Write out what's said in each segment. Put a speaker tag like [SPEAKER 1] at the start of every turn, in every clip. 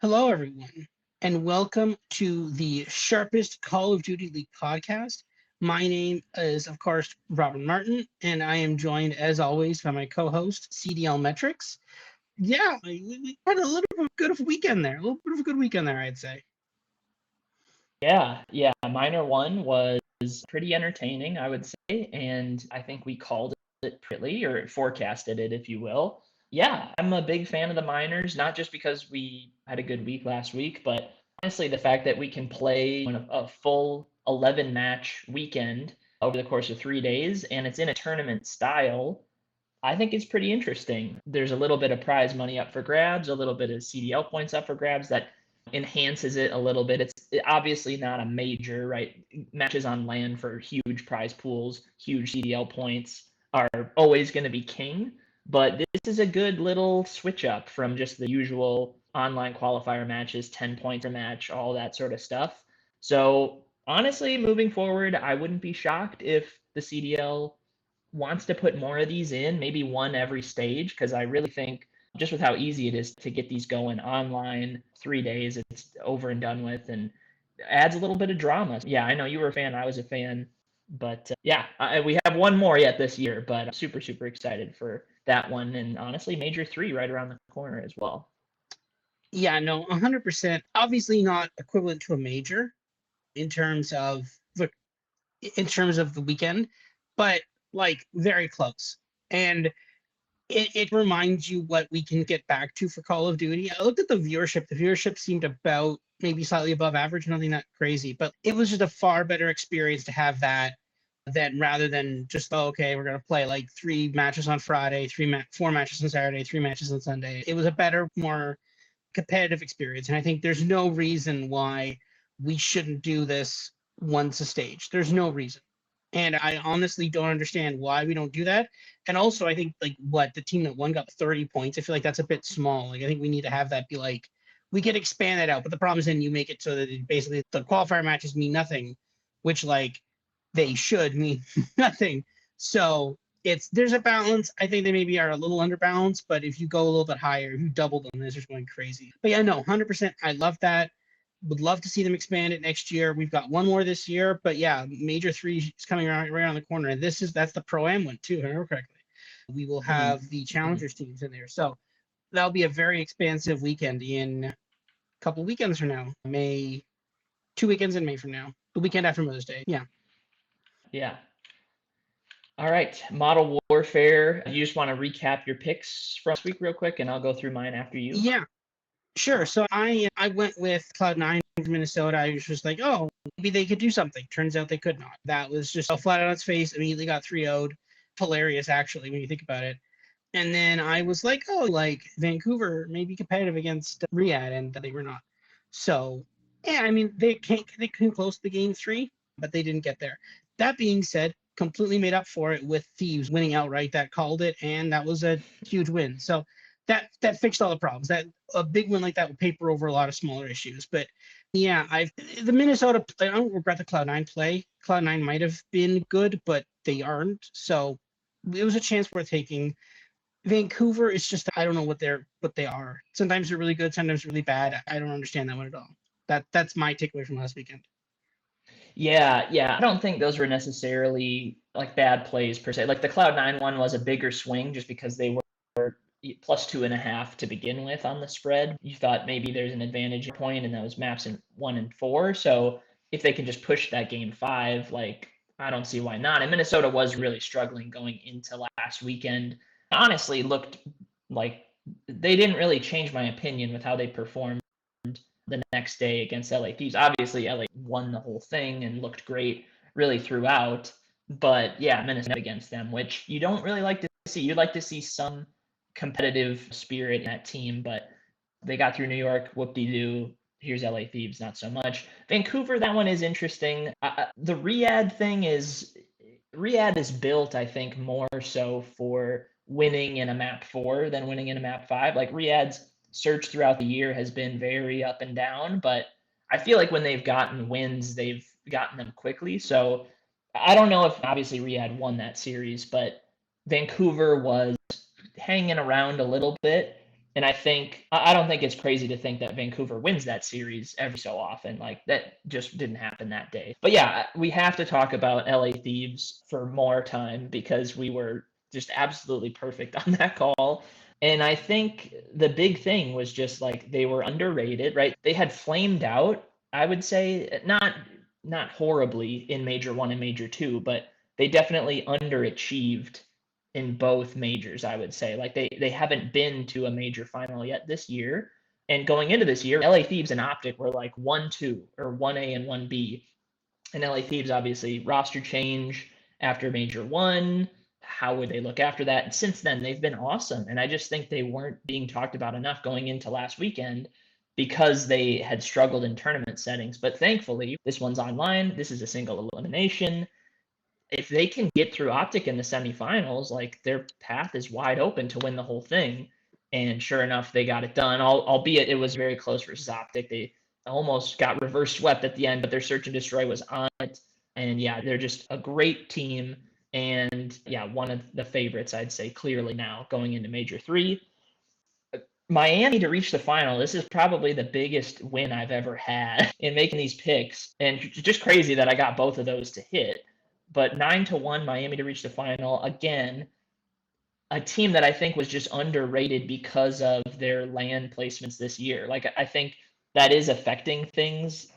[SPEAKER 1] Hello, everyone, and welcome to the Sharpest Call of Duty League podcast. My name is, of course, Robin Martin, and I am joined, as always, by my co-host, CDL Metrics. Yeah, we had a little bit of a good weekend there. A little bit of a good weekend there, I'd say.
[SPEAKER 2] Yeah. Minor one was pretty entertaining, I would say, and I think we called it pretty or forecasted it, if you will. Yeah, I'm a big fan of the minors, not just because we had a good week last week, but honestly, the fact that we can play on a full 11 match weekend over the course of 3 days, and it's in a tournament style. I think it's pretty interesting. There's a little bit of prize money up for grabs, a little bit of CDL points up for grabs that enhances it a little bit. It's obviously not a major, right? Matches on land for huge prize pools, huge CDL points are always going to be king. But this is a good little switch up from just the usual online qualifier matches, 10 points a match, all that sort of stuff. So honestly, moving forward, I wouldn't be shocked if the CDL wants to put more of these in, maybe one every stage, because I really think just with how easy it is to get these going online, 3 days, it's over and done with, and adds a little bit of drama. Yeah, I know you were a fan, I was a fan, but we have one more yet this year, but I'm super, super excited for that one, and honestly, Major 3 right around the corner as well.
[SPEAKER 1] Yeah, no, 100%. Obviously not equivalent to a major in terms of the weekend, but like very close. And it reminds you what we can get back to for Call of Duty. I looked at the viewership. The viewership seemed about maybe slightly above average, nothing that crazy, but it was just a far better experience to have that than rather than just, oh, okay, we're going to play like three matches on Friday, four matches on Saturday, three matches on Sunday. It was a better, more competitive experience. And I think there's no reason why we shouldn't do this once a stage. There's no reason. And I honestly don't understand why we don't do that. And also, I think like what the team that won got 30 points. I feel like that's a bit small. Like I think we need to have that be like we could expand that out. But the problem is then you make it so that basically the qualifier matches mean nothing, which like they should mean nothing. So there's a balance. I think they maybe are a little underbalanced, but if you go a little bit higher, if you double them, this is going crazy. But yeah, no, 100%. I love that. Would love to see them expand it next year. We've got one more this year, but yeah, Major 3 is coming right around the corner, and that's the Pro Am one too, if I remember correctly. We will have the challengers teams in there, so that'll be a very expansive weekend in a couple weekends from now. 2 weekends in May from now, the weekend after Mother's Day. Yeah.
[SPEAKER 2] Yeah. All right, Model Warfare. You just want to recap your picks from this week real quick, and I'll go through mine after you.
[SPEAKER 1] Yeah, sure. So I went with Cloud9 from Minnesota. I was just like, oh, maybe they could do something. Turns out they could not. That was just flat on its face. Immediately got 3-0'd. Hilarious, actually, when you think about it. And then I was like, oh, like Vancouver may be competitive against Riyadh, and they were not. So yeah, I mean they came close to the game 3, but they didn't get there. That being said, completely made up for it with Thieves winning outright. That called it, and that was a huge win. So that fixed all the problems. That a big win like that would paper over a lot of smaller issues. But yeah, the Minnesota. I don't regret the Cloud9 play. Cloud9 might have been good, but they aren't. So it was a chance worth taking. Vancouver is just I don't know what they are. Sometimes they're really good, sometimes really bad. I don't understand that one at all. That's my takeaway from last weekend.
[SPEAKER 2] Yeah. I don't think those were necessarily like bad plays per se. Like the Cloud9 one was a bigger swing just because they were plus 2.5 to begin with on the spread. You thought maybe there's an advantage point in those maps in 1 and 4. So if they can just push that game 5, like I don't see why not. And Minnesota was really struggling going into last weekend. Honestly, looked like they didn't really change my opinion with how they performed the next day against LA Thieves. Obviously, LA won the whole thing and looked great really throughout. But yeah, Minnesota against them, which you don't really like to see. You'd like to see some competitive spirit in that team, but they got through New York, whoop-de-doo. Here's LA Thieves, not so much. Vancouver, that one is interesting. The Riyadh is built, I think, more so for winning in a map 4 than winning in a map 5. Like Riyadh's search throughout the year has been very up and down, but I feel like when they've gotten wins, they've gotten them quickly. So I don't know if obviously Riyadh won that series, but Vancouver was hanging around a little bit. And I don't think it's crazy to think that Vancouver wins that series every so often. Like that just didn't happen that day. But yeah, we have to talk about LA Thieves for more time because we were just absolutely perfect on that call. And I think the big thing was just like they were underrated, right? They had flamed out, I would say, not horribly in Major 1 and Major 2, but they definitely underachieved in both majors, I would say. Like they haven't been to a major final yet this year. And going into this year, LA Thieves and Optic were like 1-2 or 1A and 1B. And LA Thieves obviously roster change after Major 1. How would they look after that? And since then, they've been awesome. And I just think they weren't being talked about enough going into last weekend because they had struggled in tournament settings. But thankfully, this one's online. This is a single elimination. If they can get through Optic in the semifinals, like their path is wide open to win the whole thing. And sure enough, they got it done. Albeit it was very close versus Optic. They almost got reverse swept at the end, but their search and destroy was on it. And yeah, they're just a great team. And yeah, one of the favorites, I'd say, clearly now going into Major 3. Miami to reach the final. This is probably the biggest win I've ever had in making these picks. And just crazy that I got both of those to hit. But 9-1 Miami to reach the final. Again, a team that I think was just underrated because of their land placements this year. Like I think that is affecting things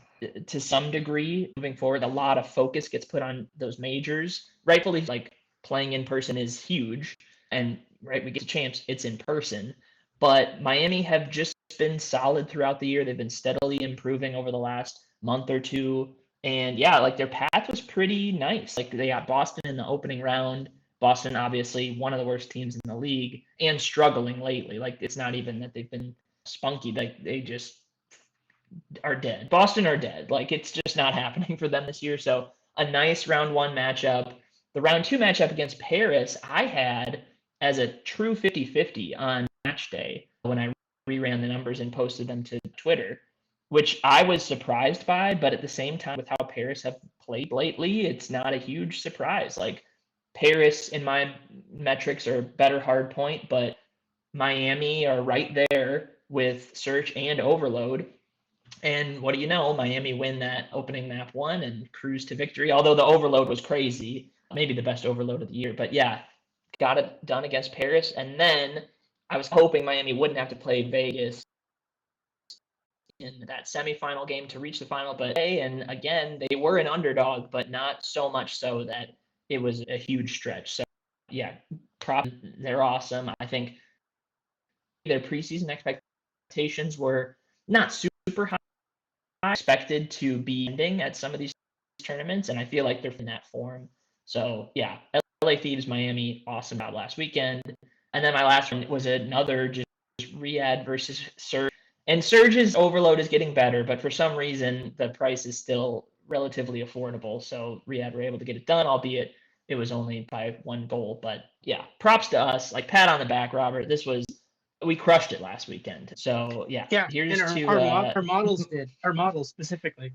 [SPEAKER 2] to some degree moving forward. A lot of focus gets put on those majors. Rightfully, like playing in person is huge. And right, we get to champs, it's in person. But Miami have just been solid throughout the year. They've been steadily improving over the last month or two. And yeah, like their path was pretty nice. Like they got Boston in the opening round. Boston, obviously, one of the worst teams in the league and struggling lately. Like it's not even that they've been spunky. Like they just are dead. Boston are dead. Like it's just not happening for them this year. So a nice round 1 matchup. The round 2 matchup against Paris, I had as a true 50-50 on match day when I reran the numbers and posted them to Twitter, which I was surprised by. But at the same time, with how Paris have played lately, it's not a huge surprise. Like Paris, in my metrics, are better hard point, but Miami are right there with Search and Overload. And what do you know? Miami win that opening map 1 and cruise to victory. Although the Overload was crazy, maybe the best Overload of the year. But yeah, got it done against Paris. And then I was hoping Miami wouldn't have to play Vegas in that semifinal game to reach the final. But and again, they were an underdog, but not so much so that it was a huge stretch. So yeah, they're awesome. I think their preseason expectations were not super high. I expected to be ending at some of these tournaments, and I feel like they're in that form. So yeah, LA Thieves, Miami, awesome job last weekend. And then my last one was another just Riyadh versus Surge. And Surge's Overload is getting better, but for some reason the price is still relatively affordable. So Riyadh were able to get it done, albeit it was only by 1 goal. But yeah, props to us. Like pat on the back, Robert. We crushed it last weekend. So yeah,
[SPEAKER 1] Yeah,
[SPEAKER 2] here's
[SPEAKER 1] and
[SPEAKER 2] to
[SPEAKER 1] our models did. Our models specifically.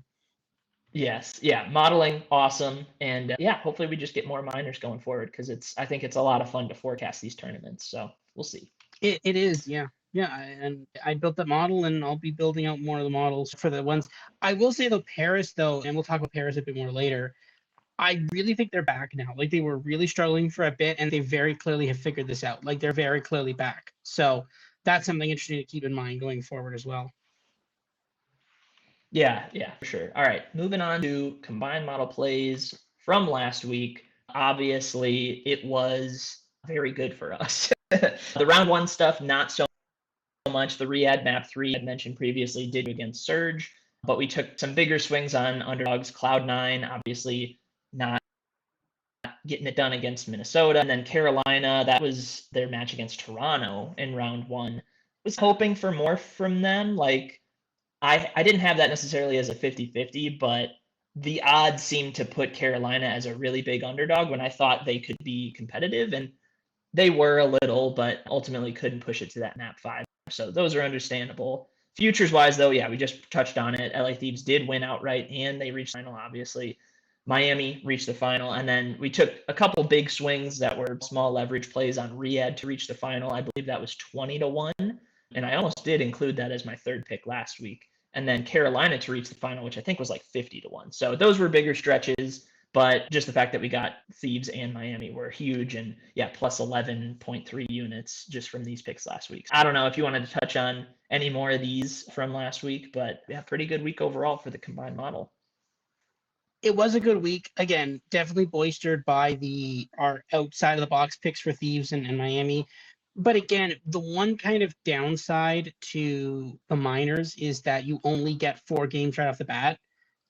[SPEAKER 2] yes, yeah, modeling awesome, and yeah, hopefully we just get more minors going forward because I think it's a lot of fun to forecast these tournaments. So we'll see.
[SPEAKER 1] It is, yeah. Yeah, and I built that model, and I'll be building out more of the models for the ones. I will say though, Paris though, and we'll talk about Paris a bit more later. I really think they're back now. Like they were really struggling for a bit, and they very clearly have figured this out. Like they're very clearly back. So that's something interesting to keep in mind going forward as well.
[SPEAKER 2] Yeah, for sure. All right, moving on to combined model plays from last week. Obviously, it was very good for us. The round 1 stuff, not so much. The Riyadh map 3 I mentioned previously did against Surge, but we took some bigger swings on underdogs. Cloud9, obviously not getting it done against Minnesota. And then Carolina, that was their match against Toronto in round 1. Was hoping for more from them. Like I didn't have that necessarily as a 50-50, but the odds seemed to put Carolina as a really big underdog when I thought they could be competitive, and they were a little, but ultimately couldn't push it to that map 5. So those are understandable. Futures wise, though, yeah, we just touched on it. LA Thieves did win outright, and they reached the final, obviously. Miami reached the final, and then we took a couple big swings that were small leverage plays on Riyadh to reach the final. I believe that was 20-1. and I almost did include that as my third pick last week. And then Carolina to reach the final, which I think was like 50-1. So those were bigger stretches, but just the fact that we got Thieves and Miami were huge. And yeah, plus 11.3 units just from these picks last week. I don't know if you wanted to touch on any more of these from last week, but yeah, pretty good week overall for the combined model.
[SPEAKER 1] It was a good week. Again, definitely bolstered by our outside of the box picks for Thieves and Miami. But again, the one kind of downside to the minors is that you only get 4 games right off the bat.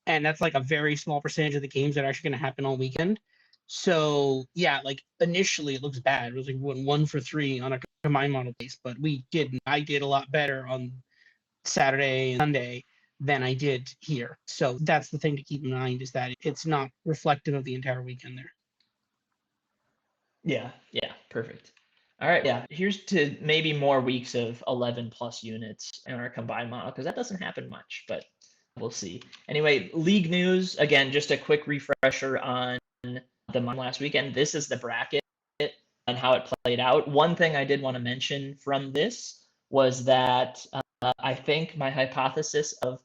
[SPEAKER 1] And that's like a very small percentage of the games that are actually going to happen all weekend. So yeah, like initially it looks bad. It was like 1 for 3 on a combined model base, but I did a lot better on Saturday and Sunday than I did here. So that's the thing to keep in mind, is that it's not reflective of the entire weekend there.
[SPEAKER 2] Yeah, perfect. All right, yeah. Here's to maybe more weeks of 11 plus units in our combined model, because that doesn't happen much, but we'll see. Anyway, league news. Again, just a quick refresher on the last weekend. This is the bracket and how it played out. One thing I did want to mention from this was that I think my hypothesis of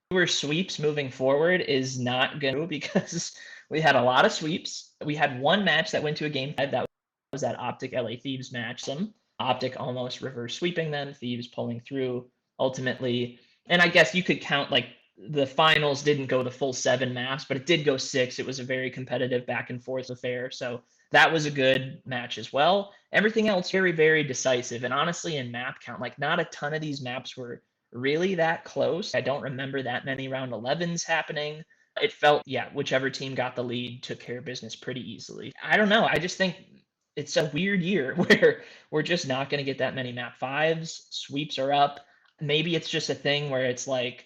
[SPEAKER 2] fewer sweeps moving forward is not going to, because we had a lot of sweeps. We had one match that went to a game 5 that was that Optic LA Thieves match. Some Optic almost reverse sweeping them, Thieves pulling through ultimately. And I guess you could count like the finals didn't go the full 7 maps, but it did go 6. It was a very competitive back and forth affair. So that was a good match as well. Everything else very, very decisive. And honestly, in map count, like not a ton of these maps were really that close. I don't remember that many round 11s happening. It felt, yeah, whichever team got the lead took care of business pretty easily. I don't know. I just think it's a weird year where we're just not going to get that many map 5s. Sweeps are up. Maybe it's just a thing where it's like,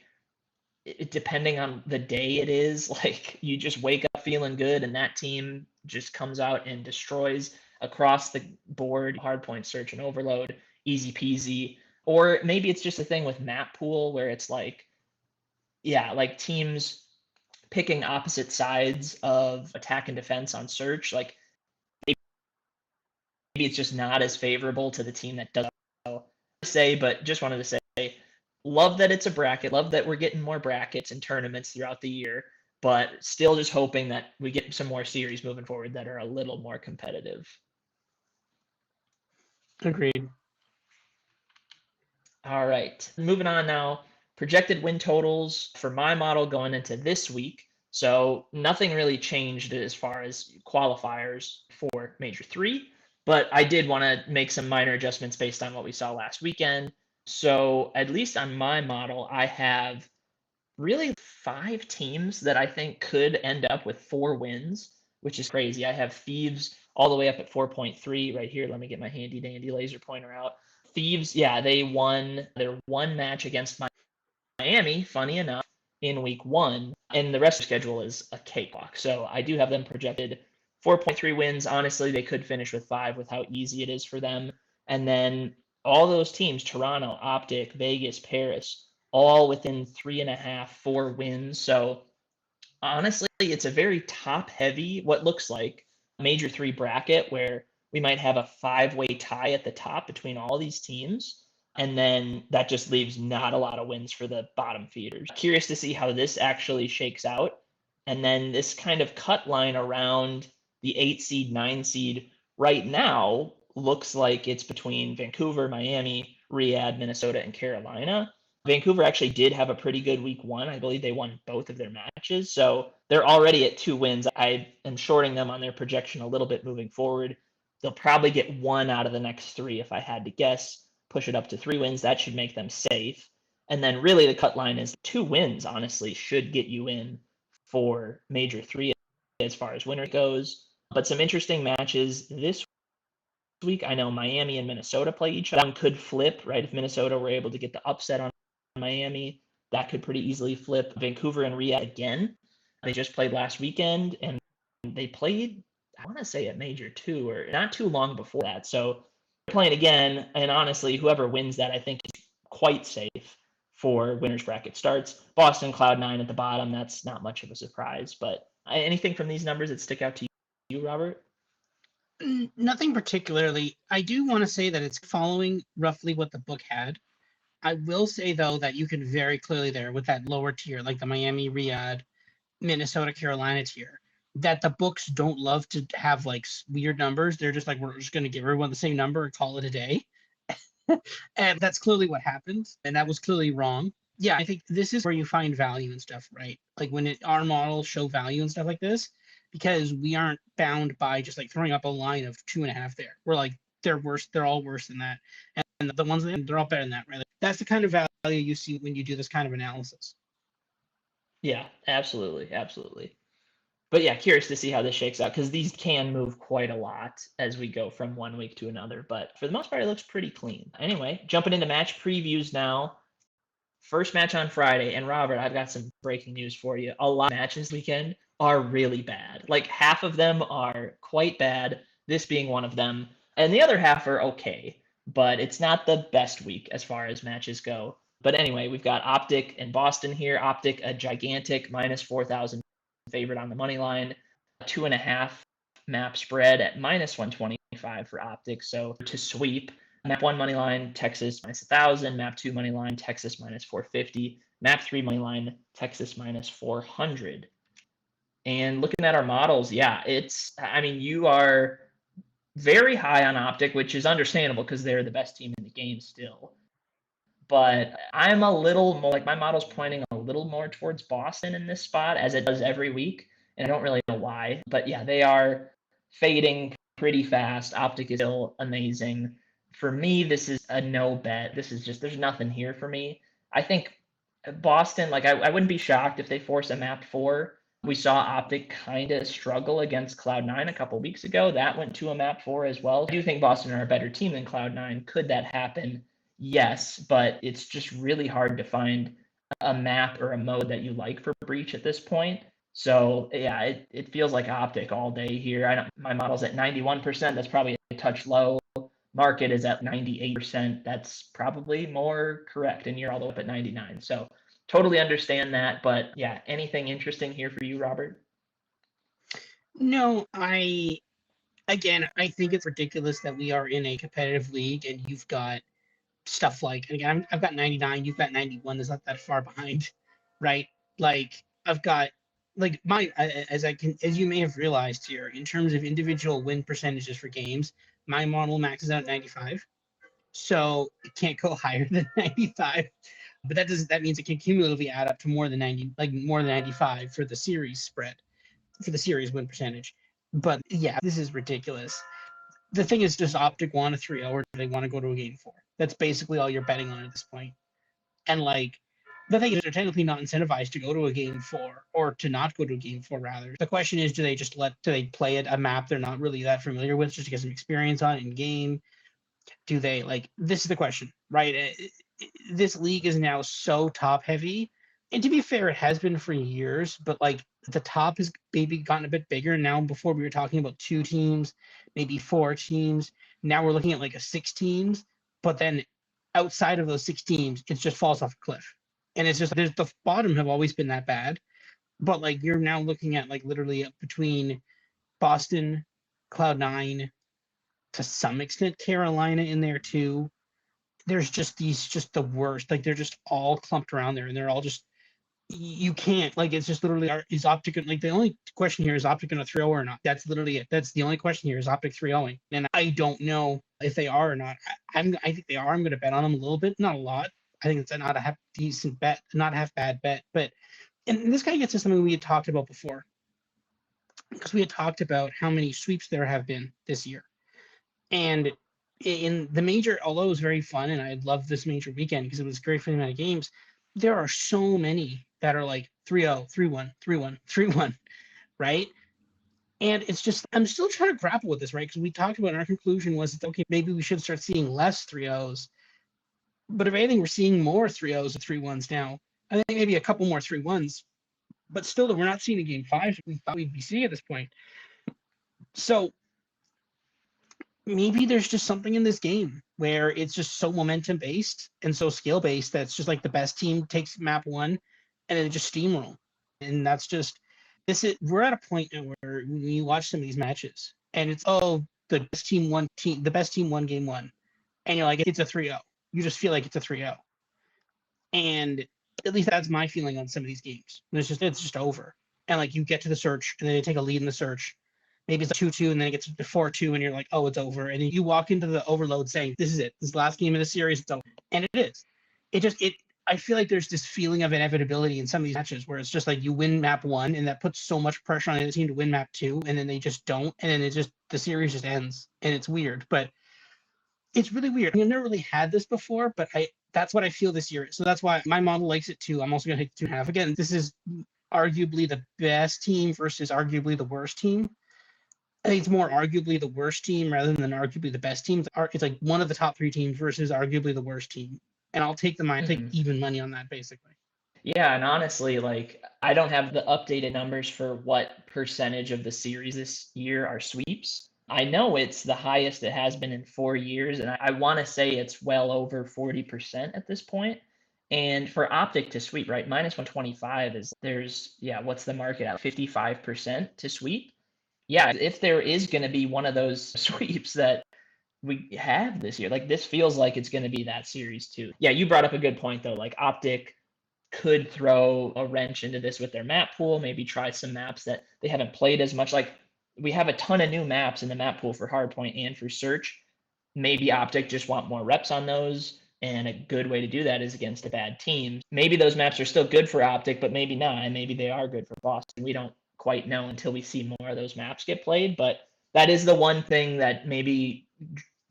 [SPEAKER 2] depending on the day it is, like you just wake up feeling good and that team just comes out and destroys across the board, hardpoint search and overload, easy peasy. Or maybe it's just a thing with map pool where it's like, yeah, like teams picking opposite sides of attack and defense on search. Like maybe it's just not as favorable to the team that does say, but just wanted to say, love that it's a bracket, love that we're getting more brackets and tournaments throughout the year, but still just hoping that we get some more series moving forward that are a little more competitive.
[SPEAKER 1] Agreed.
[SPEAKER 2] All right, moving on now. Projected win totals for my model going into this week. So nothing really changed as far as qualifiers for Major 3, but I did want to make some minor adjustments based on what we saw last weekend. So at least on my model, I have really 5 teams that I think could end up with 4 wins, which is crazy. I have Thieves all the way up at 4.3 right here. Let me get my handy dandy laser pointer out. Thieves, yeah, they won their one match against Miami, funny enough, in week 1, and the rest of the schedule is a cakewalk. So I do have them projected 4.3 wins. Honestly, they could finish with 5 with how easy it is for them. And then all those teams, Toronto, Optic, Vegas, Paris, all within 3.5, 4 wins. So honestly, it's a very top heavy, what looks like Major 3 bracket where we might have a 5-way tie at the top between all these teams. And then that just leaves not a lot of wins for the bottom feeders. Curious to see how this actually shakes out. And then this kind of cut line around the 8 seed, 9 seed right now looks like it's between Vancouver, Miami, Riyadh, Minnesota, and Carolina. Vancouver actually did have a pretty good week 1. I believe they won both of their matches. So they're already at 2 wins. I am shorting them on their projection a little bit moving forward. They'll probably get 1 out of the next 3 if I had to guess, push it up to 3 wins. That should make them safe. And then really the cut line is 2 wins, honestly, should get you in for Major 3 as far as winner goes. But some interesting matches this week. I know Miami and Minnesota play each other. One could flip, right? If Minnesota were able to get the upset on Miami, that could pretty easily flip. Vancouver and Riyadh again. They just played last weekend, and they played, I want to say, at Major 2 or not too long before that. So they're playing again, and honestly, whoever wins that, I think, is quite safe for winners bracket starts. Boston Cloud9 at the bottom. That's not much of a surprise. But anything from these numbers that stick out to you, Robert?
[SPEAKER 1] Nothing particularly. I do want to say that it's following roughly what the book had. I will say though that you can very clearly there with that lower tier, like the Miami, Riyadh, Minnesota, Carolina tier, that the books don't love to have like weird numbers. They're just like, we're just going to give everyone the same number and call it a day. And that's clearly what happened. And that was clearly wrong. Yeah, I think this is where you find value and stuff, right? Like when our models show value and stuff like this, because we aren't bound by just like throwing up a line of 2.5 there. We're like, they're worse, they're all worse than that. And the ones that they're all better than that, right? Like, that's the kind of value you see when you do this kind of analysis.
[SPEAKER 2] Yeah, absolutely, absolutely. But yeah, curious to see how this shakes out because these can move quite a lot as we go from one week to another. But for the most part, it looks pretty clean. Anyway, jumping into match previews now. First match on Friday, and Robert, I've got some breaking news for you. A lot of matches this weekend are really bad. Like half of them are quite bad, this being one of them, and the other half are okay. But it's not the best week as far as matches go. But anyway, we've got Optic and Boston here. Optic, a gigantic minus 4,000 favorite on the money line, 2.5 map spread at minus 125 for Optic. So to sweep, map 1 money line, Texas minus 1,000. Map 2 money line, Texas minus 450. Map 3 money line, Texas minus 400. And looking at our models, yeah, I mean, you are very high on Optic, which is understandable because they're the best team in the game still. But I'm a little more like my model's pointing a little more towards Boston in this spot as it does every week. And I don't really know why. But yeah, they are fading pretty fast. Optic is still amazing. For me, this is a no bet. This is just, there's nothing here for me. I think Boston, like, I wouldn't be shocked if they force a map 4. We saw Optic kind of struggle against Cloud9 a couple weeks ago. That went to a map 4 as well. I do think Boston are a better team than Cloud9. Could that happen? Yes, but it's just really hard to find a map or a mode that you like for Breach at this point. So yeah, it feels like Optic all day here. My model's at 91%. That's probably a touch low. Market is at 98%. That's probably more correct, and you're all the way up at 99. So totally understand that. But yeah, anything interesting here for you, Robert?
[SPEAKER 1] No, again, I think it's ridiculous that we are in a competitive league and you've got stuff like, and again, I've got 99, you've got 91. Is not that far behind, right? Like I've got like as you may have realized here, in terms of individual win percentages for games, my model maxes out at 95, so it can't go higher than 95. But that means it can cumulatively add up to more than 90, like more than 95 for the series spread, for the series win percentage. But yeah, this is ridiculous. The thing is, does Optic want a 3-0 or do they want to go to a game 4? That's basically all you're betting on at this point. And like, the thing is, they're technically not incentivized to go to a game 4 or to not go to a game 4. Rather, the question is, do they play it a map they're not really that familiar with just to get some experience on it in game? Do they like? This is the question, right? This league is now so top heavy, and to be fair, it has been for years. But like the top has maybe gotten a bit bigger now. Before we were talking about 2 teams, maybe 4 teams. Now we're looking at like a 6 teams. But then outside of those 6 teams, it just falls off a cliff. And it's just there's the bottom have always been that bad. But like you're now looking at like literally between Boston, Cloud9, to some extent Carolina in there too. There's just the worst. Like they're just all clumped around there, and they're all just you can't like it's just literally is Optic like the only question here is Optic gonna 3-0 or not? That's literally it. That's the only question here is Optic 3-0ing, and I don't know if they are or not. I think they are. I'm gonna bet on them a little bit, not a lot. I think it's not a half decent bet, not a half bad bet, but and this kind of gets to something we had talked about before because we had talked about how many sweeps there have been this year. And in the major, although it was very fun and I loved this major weekend because it was great for the amount of games, there are so many that are like 3-0, 3-1, 3-1, 3-1, right? And it's just, I'm still trying to grapple with this, right? Because we talked about, and our conclusion was, okay, maybe we should start seeing less 3-0s. But if anything, we're seeing more 3-0s and 3-1s now. I think maybe a couple more 3-1s, but still, we're not seeing a game 5 we thought we'd be seeing at this point. So maybe there's just something in this game where it's just so momentum based and so skill based that's just like the best team takes map 1 and then just steamroll. And that's just we're at a point now where when you watch some of these matches and it's the best team won game 1, and you're like, it's a 3-0. You just feel like it's a 3-0. And at least that's my feeling on some of these games. It's just over. And like you get to the search and then they take a lead in the search. Maybe it's 2-2 and then it gets to 4-2 and you're like, oh, it's over. And then you walk into the overload saying, this is it. This is the last game of the series. It's over. And it is. It I feel like there's this feeling of inevitability in some of these matches where it's just like you win map one and that puts so much pressure on the team to win map two, and then they just don't, and then the series just ends. And it's weird. But it's really weird. I've never really had this before, but that's what I feel this year. So that's why my model likes it too. I'm also going to take 2.5. Again, this is arguably the best team versus arguably the worst team. I think it's more arguably the worst team rather than arguably the best team. It's like one of the top 3 teams versus arguably the worst team. And I'll take take even money on that, basically.
[SPEAKER 2] Yeah, and honestly, like I don't have the updated numbers for what percentage of the series this year are sweeps. I know it's the highest it has been in 4 years, and I want to say it's well over 40% at this point. And for Optic to sweep, right, minus 125 is what's the market at? 55% to sweep. Yeah, if there is going to be one of those sweeps that we have this year, like this feels like it's going to be that series too. Yeah, you brought up a good point though. Like Optic could throw a wrench into this with their map pool, maybe try some maps that they haven't played as much. Like we have a ton of new maps in the map pool for Hardpoint and for Search. Maybe Optic just want more reps on those. And a good way to do that is against a bad team. Maybe those maps are still good for Optic, but maybe not. And maybe they are good for Boston. We don't quite know until we see more of those maps get played. But that is the one thing that maybe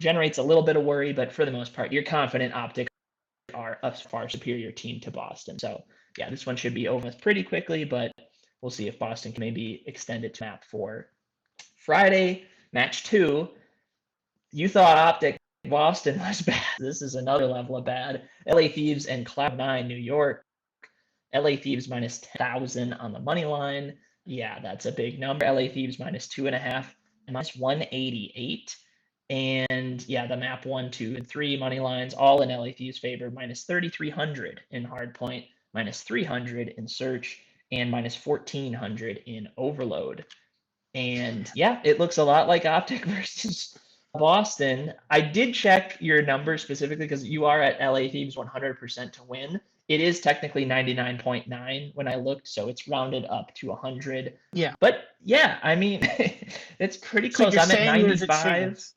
[SPEAKER 2] generates a little bit of worry. But for the most part, you're confident Optic are a far superior team to Boston. So yeah, this one should be over pretty quickly, but we'll see if Boston can maybe extend it to map 4. Friday, match 2. You thought Optic Boston was bad. This is another level of bad. LA Thieves and Cloud9 New York. LA Thieves minus 10,000 on the money line. Yeah, that's a big number. LA Thieves minus 2.5, minus 188. And yeah, the map 1, 2, and 3 money lines all in LA Thieves' favor. Minus 3,300 in Hardpoint, minus 300 in Search, and minus 1,400 in Overload. And yeah, it looks a lot like Optic versus Boston. I did check your numbers specifically because you are at LA Thieves 100% to win. It is technically 99.9 when I looked, so it's rounded up to 100.
[SPEAKER 1] Yeah.
[SPEAKER 2] But yeah, I mean, it's pretty
[SPEAKER 1] So
[SPEAKER 2] close.
[SPEAKER 1] you're
[SPEAKER 2] I'm at
[SPEAKER 1] saying there's a
[SPEAKER 2] 95.
[SPEAKER 1] chance.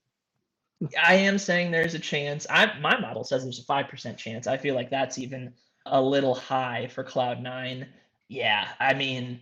[SPEAKER 2] I am saying there's a chance. My model says there's a 5% chance. I feel like that's even a little high for Cloud9. Yeah, I mean,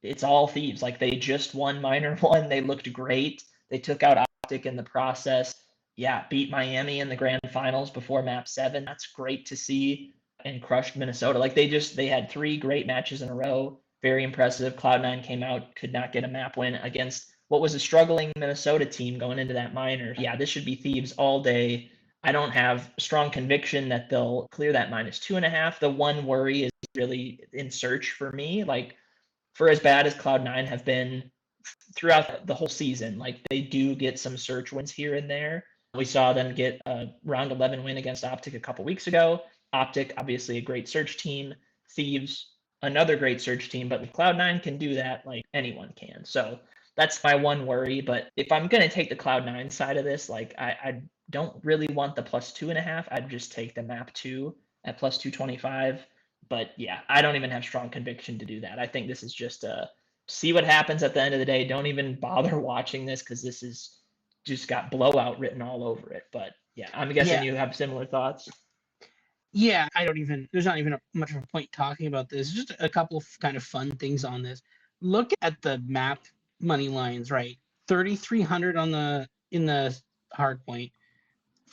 [SPEAKER 2] it's all Thieves. Like they just won Minor 1. They looked great. They took out Optic in the process. Yeah, beat Miami in the grand finals before map 7. That's great to see. And crushed Minnesota. Like they had 3 great matches in a row. Very impressive. Cloud9 came out, could not get a map win against what was a struggling Minnesota team going into that minor. Yeah, this should be Thieves all day. I don't have strong conviction that they'll clear that minus 2.5. The one worry is really in Search for me. Like for as bad as Cloud9 have been throughout the whole season, like they do get some Search wins here and there. We saw them get a round 11 win against Optic a couple weeks ago. Optic, obviously a great Search team. Thieves, another great Search team, but Cloud9 can do that like anyone can. So that's my one worry. But if I'm going to take the Cloud9 side of this, like I don't really want the plus 2.5. I'd just take the map 2 at plus 225. But yeah, I don't even have strong conviction to do that. I think this is just see what happens at the end of the day. Don't even bother watching this because this is just got blowout written all over it. But yeah, I'm guessing you have similar thoughts.
[SPEAKER 1] Yeah, there's not even much of a point talking about this. Just a couple of kind of fun things on this. Look at the map money lines, right? 3,300 in the hard point,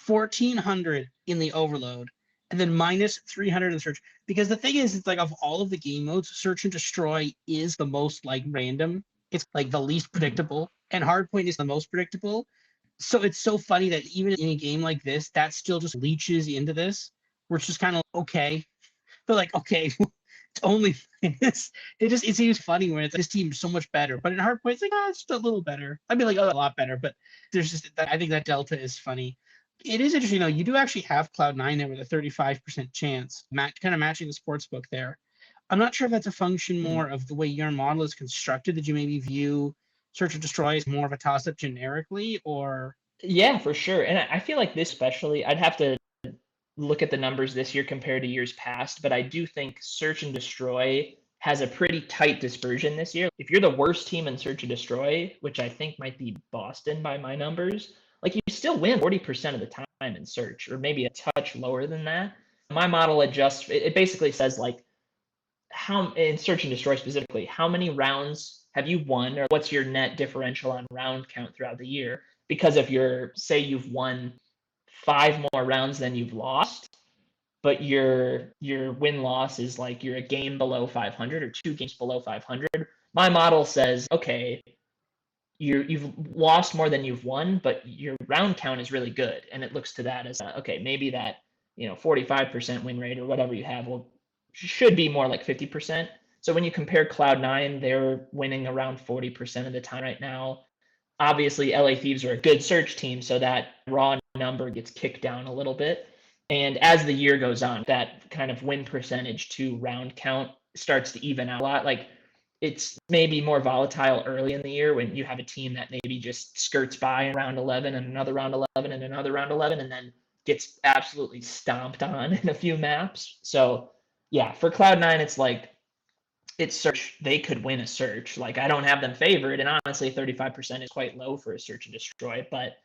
[SPEAKER 1] 1,400 in the overload, and then minus 300 in the search. Because the thing is, it's like of all of the game modes, search and destroy is the most like random. It's like the least predictable, and hardpoint is the most predictable. So it's so funny that even in a game like this, that still just leeches into this. We're just kind of okay. But like, okay, it's only minus. It seems funny when it's like, this team's so much better. But in hardpoint, it's like, it's just a little better. I mean, like a lot better. But there's just I think that delta is funny. It is interesting though. You do actually have Cloud9 there with a 35% chance, kind of matching the sports book there. I'm not sure if that's a function more of the way your model is constructed. That you maybe view Search and Destroy as more of a toss-up generically, or
[SPEAKER 2] Yeah, for sure. And I feel like this especially, I'd have to look at the numbers this year compared to years past, but I do think Search and Destroy has a pretty tight dispersion this year. If you're the worst team in Search and Destroy, which I think might be Boston by my numbers, like you still win 40% of the time in Search, or maybe a touch lower than that. My model adjusts, it basically says like, how in Search and Destroy specifically, how many rounds have you won, or what's your net differential on round count throughout the year? Because if you're, say you've won 5 more rounds than you've lost, but your win loss is like you're a game below 500 or 2 games below 500, my model says, okay, you've lost more than you've won, but your round count is really good, and it looks to that as okay, maybe that 45% win rate or whatever you have should be more like 50%. So when you compare Cloud9, they're winning around 40% of the time right now. Obviously, LA Thieves are a good search team, so that raw number gets kicked down a little bit. And as the year goes on, that kind of win percentage to round count starts to even out a lot. Like it's maybe more volatile early in the year when you have a team that maybe just skirts by in round 11 and another round 11 and another round 11 and then gets absolutely stomped on in a few maps. So yeah, for Cloud9, it's like it's search. They could win a search. Like I don't have them favored, and honestly, 35% is quite low for a search and destroy, but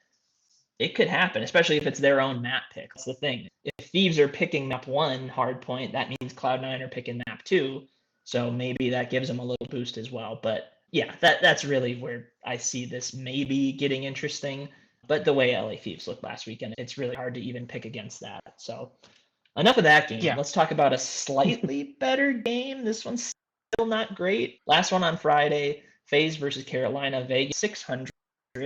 [SPEAKER 2] it could happen, especially if it's their own map pick. That's the thing. If Thieves are picking map 1 hardpoint, that means Cloud9 are picking map 2. So maybe that gives them a little boost as well. But yeah, that's really where I see this maybe getting interesting. But the way LA Thieves looked last weekend, it's really hard to even pick against that. So enough of that game.
[SPEAKER 1] Yeah.
[SPEAKER 2] Let's talk about a slightly better game. This one's still not great. Last one on Friday, FaZe versus Carolina. Vegas 600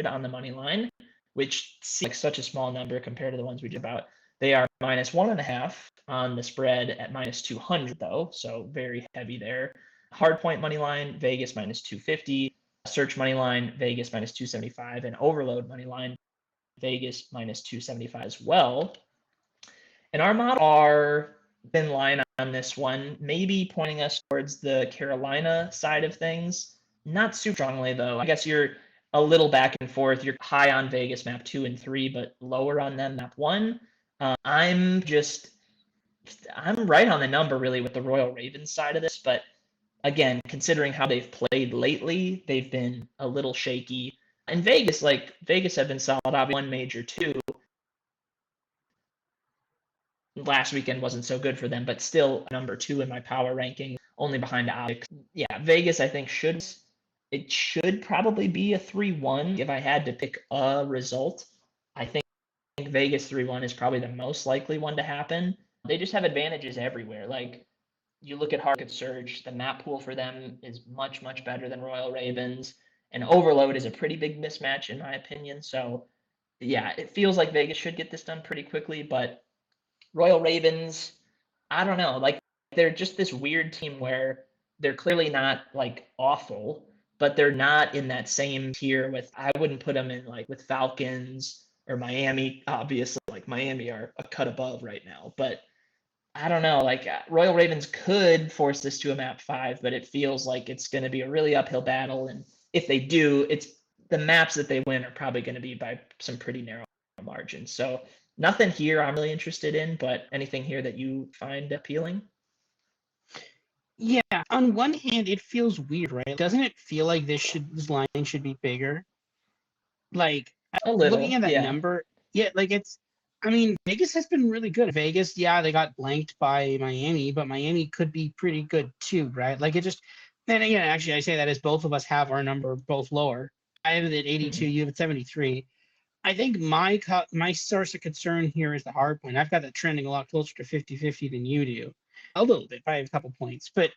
[SPEAKER 2] on the money line, which seems like such a small number compared to the ones we did about. They are -1.5 on the spread at -200 though, so very heavy there. Hardpoint money line, Vegas -250. Search money line, Vegas -275, and Overload money line, Vegas -275 as well. And our model are thin line on this one, maybe pointing us towards the Carolina side of things. Not super strongly though. I guess you're a little back and forth. You're high on Vegas map 2 and 3, but lower on them map 1. I'm right on the number really with the Royal Ravens side of this, but again, considering how they've played lately, they've been a little shaky. And Vegas have been solid. Obviously, one major too. Last weekend wasn't so good for them, but still number 2 in my power ranking, only behind Alex. Yeah, Vegas I think should probably be a 3-1 if I had to pick a result. I think Vegas 3-1 is probably the most likely one to happen. They just have advantages everywhere. Like you look at Hard Surge, the map pool for them is much, much better than Royal Ravens. And Overload is a pretty big mismatch in my opinion. So yeah, it feels like Vegas should get this done pretty quickly, but Royal Ravens, I don't know. Like they're just this weird team where they're clearly not like awful, but they're not in that same tier with. I wouldn't put them in like with Falcons or Miami. Obviously, like Miami are a cut above right now, but I don't know. Like Royal Ravens could force this to a map 5, but it feels like it's going to be a really uphill battle. And if they do, it's the maps that they win are probably going to be by some pretty narrow margins. So nothing here I'm really interested in, but anything here that you find appealing?
[SPEAKER 1] Yeah, on one hand, it feels weird, right? Doesn't it feel like this line should be bigger? Like
[SPEAKER 2] A
[SPEAKER 1] looking
[SPEAKER 2] little,
[SPEAKER 1] at that
[SPEAKER 2] yeah.
[SPEAKER 1] number, yeah, like it's. I mean, Vegas has been really good. Vegas, yeah, they got blanked by Miami, but Miami could be pretty good too, right? Like it just. Then again, actually, I say that as both of us have our number both lower. I have it at 82,
[SPEAKER 2] Mhm.
[SPEAKER 1] you have it 73. I think my source of concern here is the hard point. I've got that trending a lot closer to 50-50 than you do. A little bit, by a couple points. But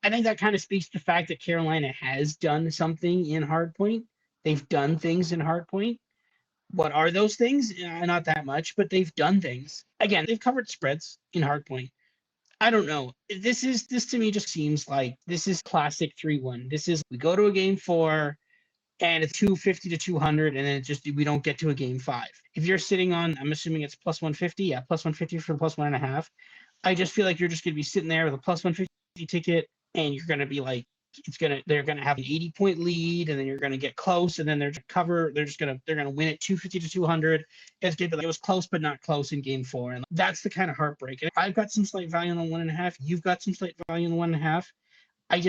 [SPEAKER 1] I think that kind of speaks to the fact that Carolina has done something in hardpoint. They've done things in hardpoint. What are those things? Not that much, but they've done things. Again, they've covered spreads in hardpoint. I don't know. This to me just seems like this is classic 3-1. This is we go to a game 4 and it's 250 to 200 and then it just we don't get to a game 5. If you're sitting on, I'm assuming it's plus 150, yeah, plus 150 for the plus 1.5. I just feel like you're just going to be sitting there with a plus 150 ticket and you're going to be like they're gonna have an 80-point lead, and then you're gonna get close, and then they're gonna win it 250 to 200. It's good, but it was close but not close in game 4, and that's the kind of heartbreak. And I've got some slight value on the 1.5. You've got some slight value on the 1.5. I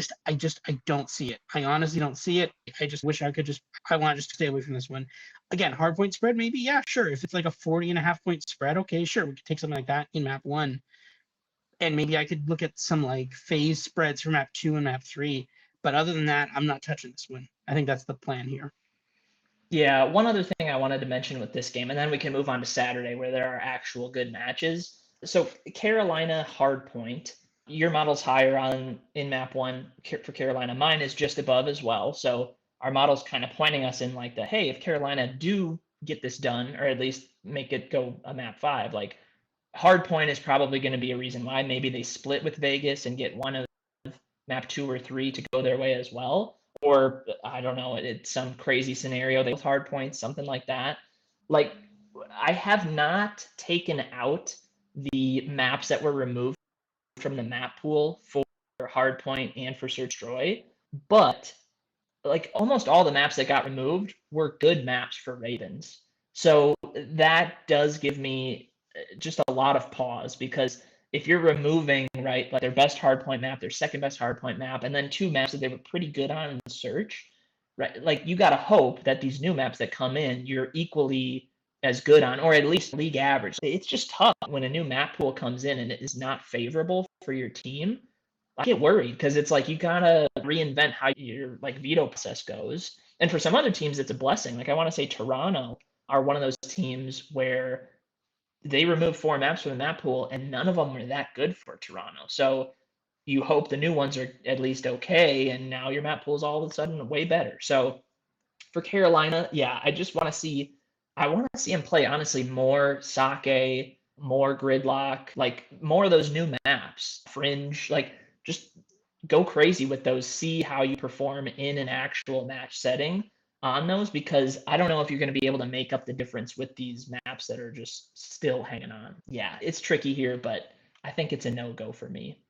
[SPEAKER 1] don't see it. I honestly don't see it. I just wish I want to just stay away from this one. Again, hard point spread, maybe, yeah, sure. If it's like a 40.5 point spread, okay, sure, we could take something like that in map 1. And maybe I could look at some like phase spreads for map 2 and map 3. But other than that, I'm not touching this one. I think that's the plan here.
[SPEAKER 2] Yeah, one other thing I wanted to mention with this game, and then we can move on to Saturday where there are actual good matches. So Carolina hardpoint, your model's higher on in map 1 for Carolina. Mine is just above as well. So our model's kind of pointing us in like the, hey, if Carolina do get this done, or at least make it go a map 5, like hardpoint is probably going to be a reason why. Maybe they split with Vegas and get one of map 2 or 3 to go their way as well. Or I don't know, it's some crazy scenario they with hard points, something like that. Like I have not taken out the maps that were removed from the map pool for hardpoint and for search destroy, but like almost all the maps that got removed were good maps for Ravens. So that does give me just a lot of pause, because if you're removing, right, like their best hardpoint map, their second best hardpoint map, and then 2 maps that they were pretty good on in the search, right? Like you got to hope that these new maps that come in, you're equally as good on, or at least league average. It's just tough when a new map pool comes in and it is not favorable for your team. I get worried because it's like you gotta reinvent how your like veto process goes. And for some other teams, it's a blessing. Like I want to say Toronto are one of those teams where they removed 4 maps from the map pool, and none of them were that good for Toronto. So you hope the new ones are at least okay, and now your map pool is all of a sudden way better. So for Carolina, yeah, I want to see him play honestly more sake, more gridlock, like more of those new maps, fringe, like just go crazy with those, see how you perform in an actual match setting on those, because I don't know if you're going to be able to make up the difference with these maps that are just still hanging on. Yeah, it's tricky here, but I think it's a no-go for me.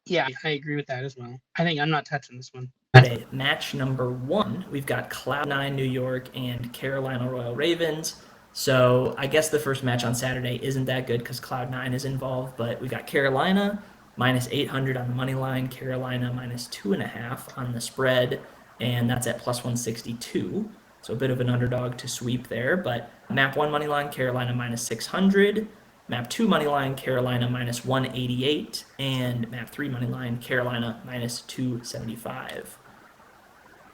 [SPEAKER 1] Yeah, I agree with that as well. I think I'm not touching this one.
[SPEAKER 2] Saturday, match number 1, we've got Cloud9 New York and Carolina Royal Ravens. So I guess the first match on Saturday isn't that good because Cloud9 is involved, but we got Carolina minus 800 on the money line, Carolina minus 2.5 on the spread, and that's at plus 162. So a bit of an underdog to sweep there. But map 1 money line, Carolina minus 600. Map 2 money line, Carolina minus 188. And map 3 money line, Carolina minus 275.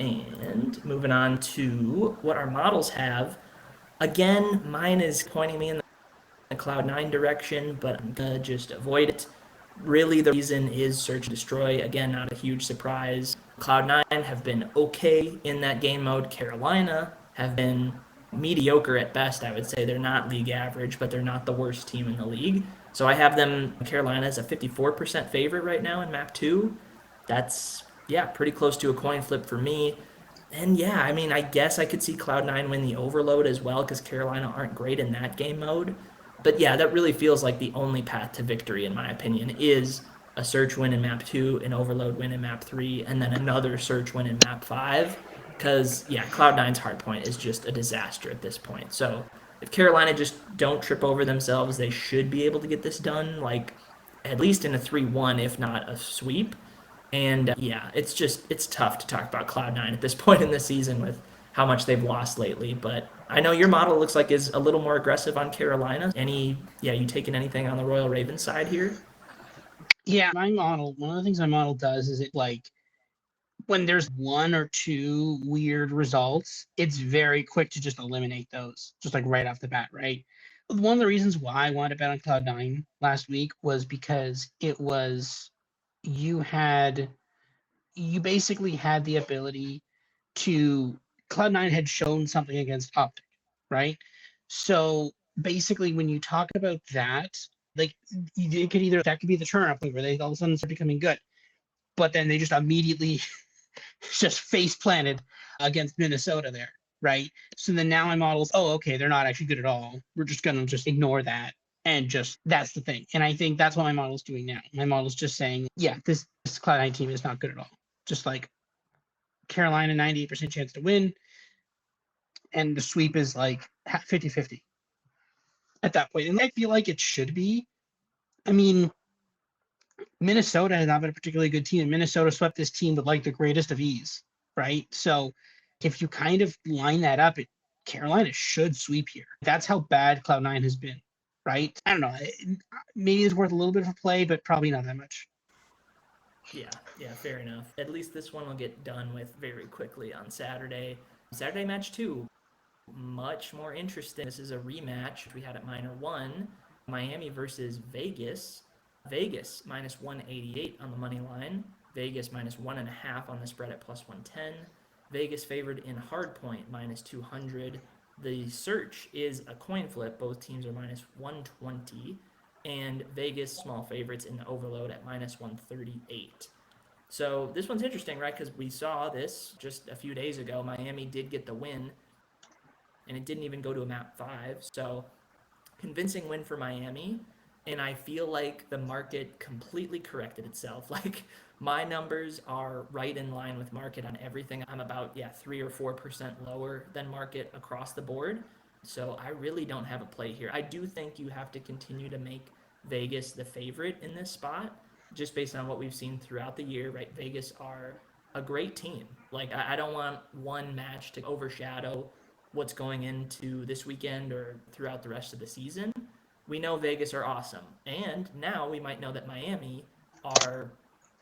[SPEAKER 2] And moving on to what our models have. Again, mine is pointing me in the Cloud9 direction, but I'm going to just avoid it. Really, the reason is Search and Destroy. Again, not a huge surprise. Cloud9 have been okay in that game mode. Carolina have been mediocre at best, I would say. They're not league average, but they're not the worst team in the league. So I have them, Carolina, as a 54% favorite right now in map 2. That's, yeah, pretty close to a coin flip for me. And yeah, I mean, I guess I could see Cloud9 win the overload as well because Carolina aren't great in that game mode. But yeah, that really feels like the only path to victory, in my opinion, is a search win in map 2, an overload win in map 3, and then another search win in map 5. Because, yeah, Cloud9's hardpoint is just a disaster at this point. So if Carolina just don't trip over themselves, they should be able to get this done, like at least in a 3-1, if not a sweep. And yeah, it's tough to talk about Cloud9 at this point in the season with how much they've lost lately. But I know your model looks like is a little more aggressive on Carolina. You taking anything on the Royal Ravens side here?
[SPEAKER 1] Yeah, one of the things my model does is it like when there's 1 or 2 weird results, it's very quick to just eliminate those, just like right off the bat, right? One of the reasons why I wanted to bet on Cloud9 last week was because you had you basically had the ability to Cloud9 had shown something against Optic, right? So basically, when you talk about that, like it could either that could be the turn up where they all of a sudden start becoming good, but then they just immediately just face planted against Minnesota there, right? So then now my model's, oh, okay, they're not actually good at all. We're just gonna just ignore that And just that's the thing. And I think that's what my model's doing now. My model's just saying, yeah, this Cloud9 team is not good at all. Just like Carolina, 98% chance to win. And the sweep is like 50-50 at that point. And I feel like it should be. I mean, Minnesota has not been a particularly good team. And Minnesota swept this team with like the greatest of ease, right? So if you kind of line that up, Carolina should sweep here. That's how bad Cloud9 has been, right? I don't know. Maybe it's worth a little bit of a play, but probably not that much.
[SPEAKER 3] Yeah, fair enough. At least this one will get done with very quickly on Saturday. Saturday match 2, much more interesting. This is a rematch we had at Minor 1, Miami versus Vegas. Vegas minus 188 on the money line. Vegas minus 1.5 on the spread at plus 110. Vegas favored in hardpoint minus 200. The search is a coin flip. Both teams are minus 120. And Vegas small favorites in the overload at minus 138. So this one's interesting, right? Because we saw this just a few days ago. Miami did get the win, and it didn't even go to a map 5. So convincing win for Miami. And I feel like the market completely corrected itself. Like my numbers are right in line with market on everything. I'm about 3 or 4% lower than market across the board. So I really don't have a play here. I do think you have to continue to make Vegas the favorite in this spot, just based on what we've seen throughout the year, right? Vegas are a great team. Like I don't want one match to overshadow what's going into this weekend or throughout the rest of the season. We know Vegas are awesome. And now we might know that Miami are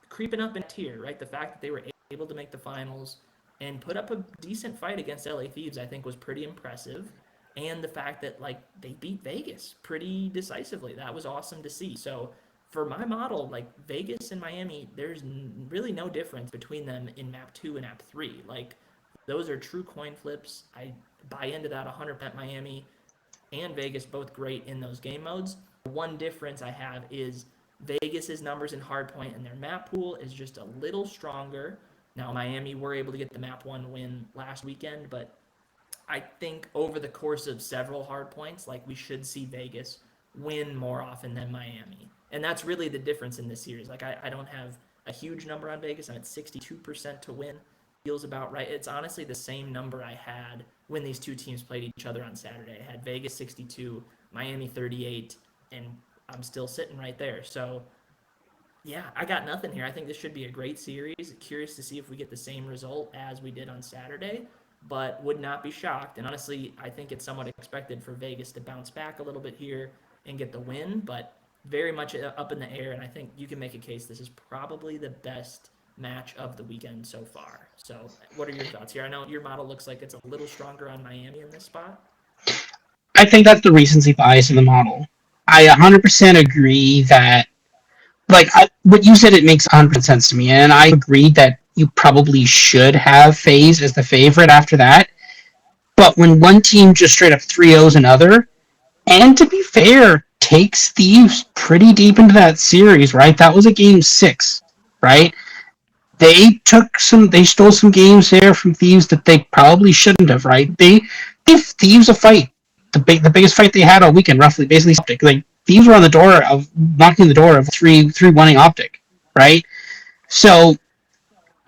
[SPEAKER 3] creeping up in tier, right? The fact that they were able to make the finals and put up a decent fight against LA Thieves, I think was pretty impressive. And the fact that like they beat Vegas pretty decisively, that was awesome to see. So for my model, like Vegas and Miami, there's really no difference between them in map 2 and map 3. Like those are true coin flips. I buy into that 100%. Miami and Vegas both great in those game modes. One difference I have is Vegas's numbers in hardpoint and their map pool is just a little stronger. Now Miami were able to get the map 1 win last weekend, but I think over the course of several hard points, like we should see Vegas win more often than Miami. And that's really the difference in this series. Like I don't have a huge number on Vegas. I'm at 62% to win. Feels about right. It's honestly the same number I had when these two teams played each other on Saturday. I had Vegas 62, Miami 38, and I'm still sitting right there. So yeah, I got nothing here. I think this should be a great series. Curious to see if we get the same result as we did on Saturday, but would not be shocked. And honestly, I think it's somewhat expected for Vegas to bounce back a little bit here and get the win, but very much up in the air. And I think you can make a case this is probably the best match of the weekend so far. So, what are your thoughts here? I know your model looks like it's a little stronger on Miami in this spot.
[SPEAKER 1] I think that's the recency bias in the model. I 100% agree that, like, what you said, it makes 100% sense to me. And I agree that you probably should have FaZe as the favorite after that. But when one team just straight up 3-0s another, and to be fair, takes Thieves pretty deep into that series, right? That was a game 6, right? They stole some games there from Thieves that they probably shouldn't have, right? They gave Thieves a fight, the biggest fight they had all weekend, roughly, basically Optic. Like Thieves were on the door of knocking the door of 3 winning Optic, right? So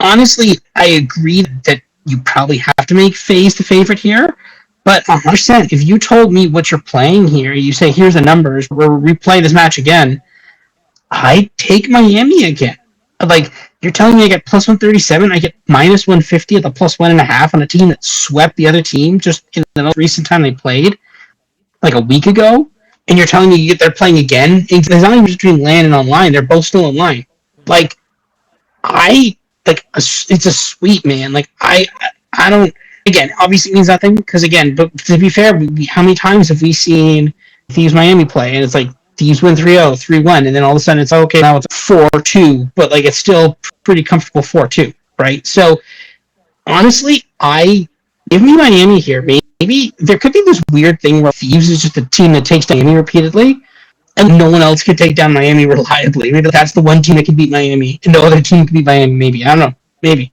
[SPEAKER 1] honestly, I agree that you probably have to make FaZe the favorite here. But 100%, if you told me what you're playing here, you say, here's the numbers, we're replaying this match again, I take Miami again. Like, you're telling me I get plus 137, I get minus 150 at the plus 1.5 on a team that swept the other team just in the most recent time they played, like a week ago, and you're telling me they're playing again? It's not even between LAN and online, they're both still online. Like, I, it's a sweet, man. Like, I don't, again, obviously it means nothing, because again, but to be fair, how many times have we seen Thieves Miami play, and it's like, Thieves win 3-0, 3-1, and then all of a sudden it's okay, now it's 4-2, but like it's still pretty comfortable 4-2, right? So honestly, I give me Miami here. Maybe there could be this weird thing where Thieves is just a team that takes Miami repeatedly, and no one else could take down Miami reliably. Maybe that's the one team that can beat Miami, and no other team can beat Miami. Maybe, I don't know. Maybe.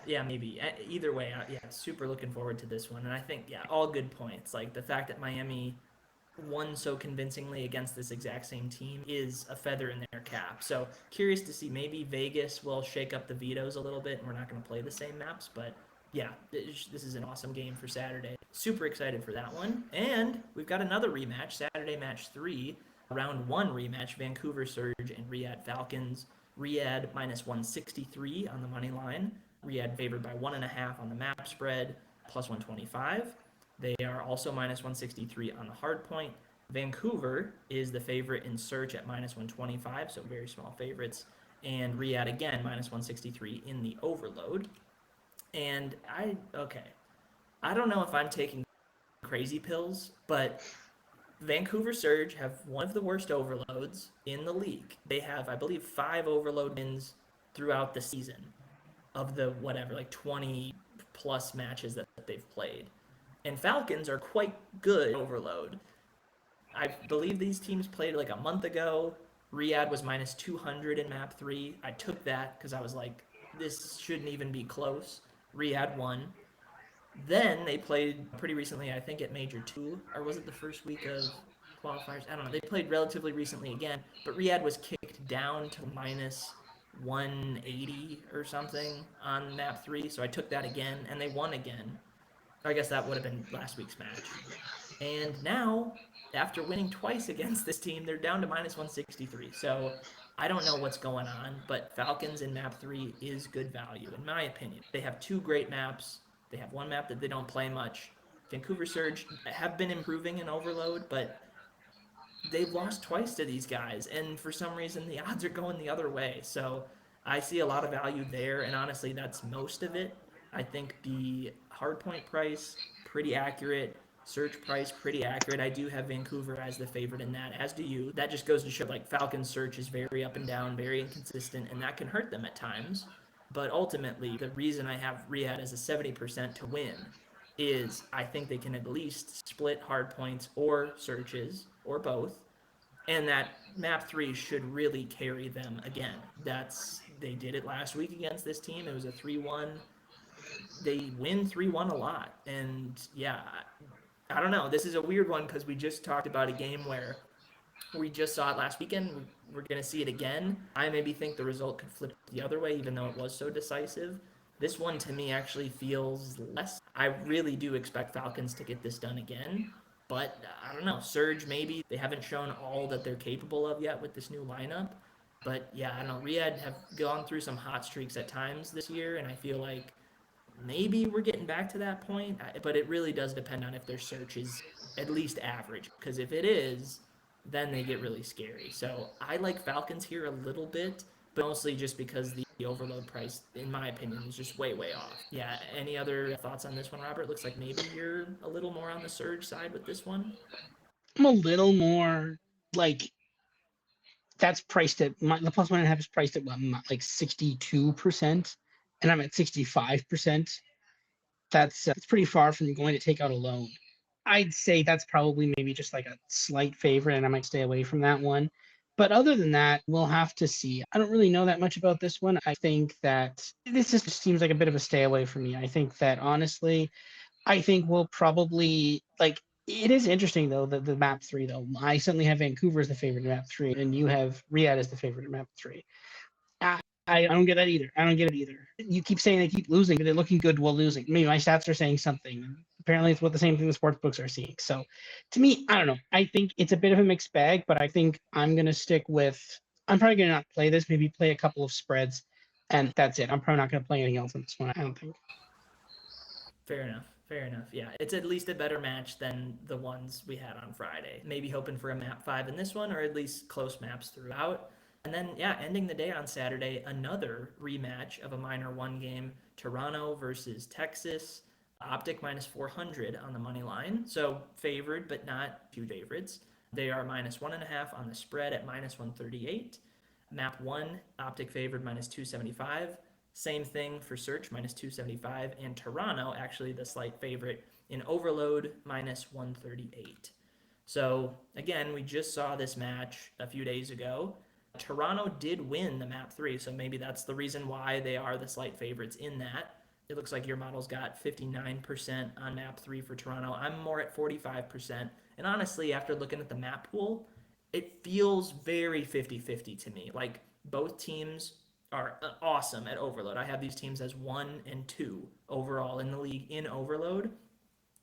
[SPEAKER 3] Yeah, maybe. Either way, super looking forward to this one. And I think, all good points. Like the fact that Miami won so convincingly against this exact same team is a feather in their cap. So curious to see, maybe Vegas will shake up the vetoes a little bit and we're not going to play the same maps. But yeah, this is an awesome game for Saturday. Super excited for that one. And we've got another rematch, Saturday match 3, round 1 rematch, Vancouver Surge and Riyadh Falcons. Riyadh minus 163 on the money line. Riyadh favored by 1.5 on the map spread, plus 125. They are also minus 163 on the hard point. Vancouver is the favorite in search at minus 125, so very small favorites. And Riyadh again, minus 163 in the overload. And I don't know if I'm taking crazy pills, but Vancouver Surge have one of the worst overloads in the league. They have, I believe, 5 overload wins throughout the season of the whatever, like 20 plus matches that they've played. And Falcons are quite good overload. I believe these teams played like a month ago. Riyadh was minus 200 in map 3. I took that because I was like, this shouldn't even be close. Riyadh won. Then they played pretty recently, I think at Major 2, or was it the first week of qualifiers? I don't know. They played relatively recently again, but Riyadh was kicked down to minus 180 or something on map 3, so I took that again, and they won again. I guess that would have been last week's match. And now, after winning twice against this team, they're down to minus 163. So I don't know what's going on, but Falcons in map 3 is good value, in my opinion. They have 2 great maps. They have one map that they don't play much. Vancouver Surge have been improving in overload, but they've lost twice to these guys, and for some reason the odds are going the other way. So I see a lot of value there, and honestly, that's most of it. I think the hardpoint price pretty accurate, search price pretty accurate. I do have Vancouver as the favorite in that, as do you. That just goes to show like Falcons search is very up and down, very inconsistent, and that can hurt them at times. But ultimately, the reason I have Riyadh as a 70% to win is I think they can at least split hard points or searches or both, and that map 3 should really carry them again. They did it last week against this team. It was a 3-1. They win 3-1 a lot, and yeah, I don't know. This is a weird one because we just talked about a game where we just saw it last weekend. We're going to see it again. I maybe think the result could flip the other way, even though it was so decisive. This one to me actually feels less. I really do expect Falcons to get this done again. But I don't know. Surge, maybe. They haven't shown all that they're capable of yet with this new lineup. But yeah, I don't know. Riyadh have gone through some hot streaks at times this year, and I feel like maybe we're getting back to that point. But it really does depend on if their search is at least average. Because if it is, then they get really scary. So I like Falcons here a little bit, but mostly just because the overload price, in my opinion, is just way, way off. Yeah, any other thoughts on this one, Robert? Looks like maybe you're a little more on the surge side with this one.
[SPEAKER 1] I'm a little more like that's priced at the plus 1.5 is priced at what, like 62%, and I'm at 65%. That's pretty far from going to take out a loan. I'd say that's probably maybe just like a slight favorite, and I might stay away from that one. But other than that, we'll have to see. I don't really know that much about this one. I think that this just seems like a bit of a stay away for me. I think that honestly, I think we'll probably like. It is interesting though that the map 3 though. I certainly have Vancouver as the favorite in map 3, and you have Riyadh as the favorite in map 3. I don't get that either. I don't get it either. You keep saying they keep losing, but they're looking good while losing. Maybe my stats are saying something. Apparently, it's what the same thing the sports books are seeing. So, to me, I don't know. I think it's a bit of a mixed bag, but I think I'm gonna stick with. I'm probably gonna not play this. Maybe play a couple of spreads, and that's it. I'm probably not gonna play anything else in this one. I don't think.
[SPEAKER 3] Fair enough. Fair enough. Yeah, it's at least a better match than the ones we had on Friday. Maybe hoping for a map 5 in this one, or at least close maps throughout. And then, yeah, ending the day on Saturday, another rematch of a minor 1 game, Toronto versus Texas. Optic minus 400 on the money line. So favored, but not two favorites. They are minus 1.5 on the spread at minus 138. Map 1, Optic favored minus 275. Same thing for Search, minus 275. And Toronto, actually the slight favorite in Overload, minus 138. So again, we just saw this match a few days ago. Toronto did win the map 3, so maybe that's the reason why they are the slight favorites in that. It looks like your model's got 59% on map 3 for Toronto. I'm more at 45%, And honestly, after looking at the map pool, it feels very 50-50 to me. Like both teams are awesome at Overload. I have these teams as 1 and 2 overall in the league in Overload.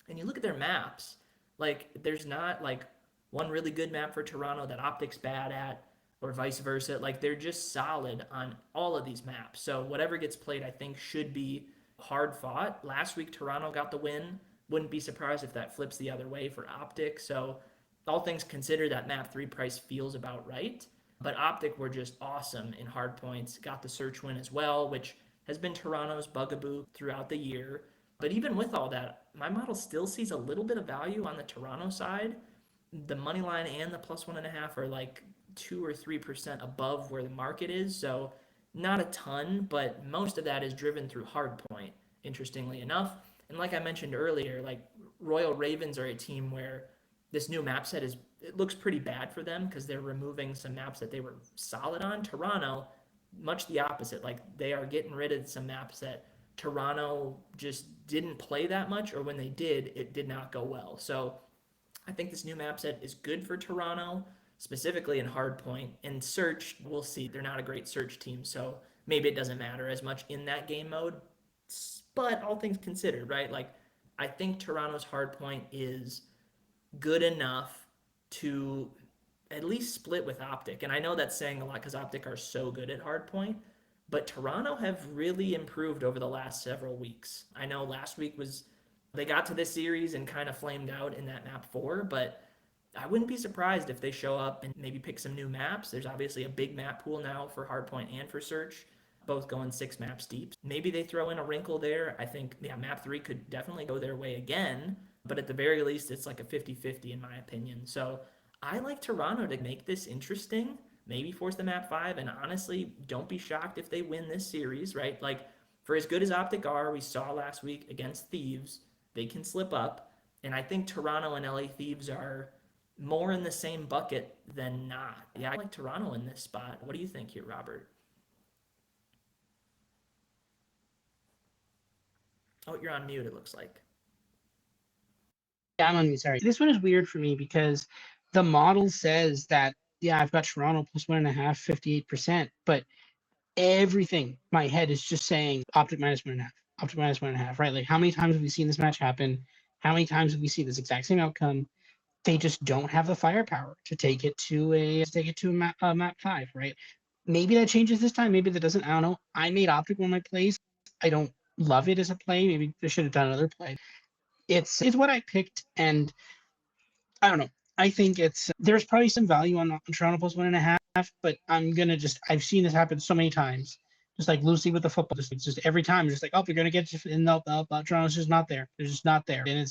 [SPEAKER 3] And you look at their maps, like there's not like one really good map for Toronto that Optic's bad at, or vice versa. Like they're just solid on all of these maps. So whatever gets played, I think should be hard fought. Last week Toronto got the win. Wouldn't be surprised if that flips the other way for Optic. So all things considered, that map 3 price feels about right. But Optic were just awesome in hard points. Got the search win as well, which has been Toronto's bugaboo throughout the year. But even with all that, my model still sees a little bit of value on the Toronto side. The money line and the plus 1.5 are like 2 or 3% above where the market is. So not a ton, but most of that is driven through hard point, interestingly enough. And like I mentioned earlier, like Royal Ravens are a team where this new map set it looks pretty bad for them because they're removing some maps that they were solid on. Toronto, much the opposite. Like they are getting rid of some maps that Toronto just didn't play that much, or when they did, it did not go well. So I think this new map set is good for Toronto, specifically in hardpoint. And search, we'll see. They're not a great search team, so maybe it doesn't matter as much in that game mode. But all things considered, right? Like, I think Toronto's hardpoint is good enough to at least split with Optic. And I know that's saying a lot because Optic are so good at hardpoint, but Toronto have really improved over the last several weeks. I know last week they got to this series and kind of flamed out in that map 4, but I wouldn't be surprised if they show up and maybe pick some new maps. There's obviously a big map pool now for hardpoint and for search, both going 6 maps deep. Maybe they throw in a wrinkle there. I think, yeah, map 3 could definitely go their way again, but at the very least, it's like a 50-50 in my opinion. So I like Toronto to make this interesting, maybe force the map 5, and honestly, don't be shocked if they win this series, right? Like, for as good as Optic are, we saw last week against Thieves, they can slip up, and I think Toronto and LA Thieves are more in the same bucket than not. Yeah, I like Toronto in this spot. What do you think here, Robert? Oh, you're on mute, it looks like.
[SPEAKER 1] Yeah, I'm on mute. Sorry. This one is weird for me because the model says that, yeah, I've got Toronto plus 1.5, 58%, but everything, my head is just saying Optic minus 1.5, Optic minus 1.5, right? Like, how many times have we seen this match happen? How many times have we seen this exact same outcome? They just don't have the firepower to take it to a map 5, right? Maybe that changes this time. Maybe that doesn't. I don't know. I made Optic one of my plays. I don't love it as a play. Maybe I should have done another play. It's what I picked, and I don't know. I think there's probably some value on Toronto plus 1.5, but I've seen this happen so many times. Just like Lucy with the football, just every time, just like, oh, they're gonna get you, and no, Toronto's just not there. They're just not there, and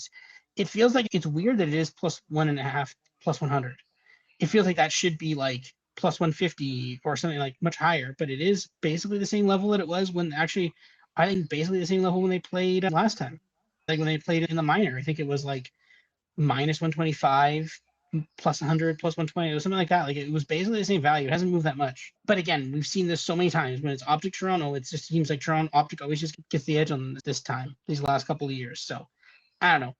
[SPEAKER 1] it feels like it's weird that it is plus 1.5, plus 100. It feels like that should be like plus 150 or something like much higher, but it is basically the same level that it was when actually, I think basically the same level when they played last time, like when they played in the minor. I think it was like minus 125 plus 100 plus 120 or something like that. Like it was basically the same value. It hasn't moved that much. But again, we've seen this so many times when it's Optic Toronto. It just seems like Toronto Optic always just gets the edge on this time, these last couple of years. So I don't know.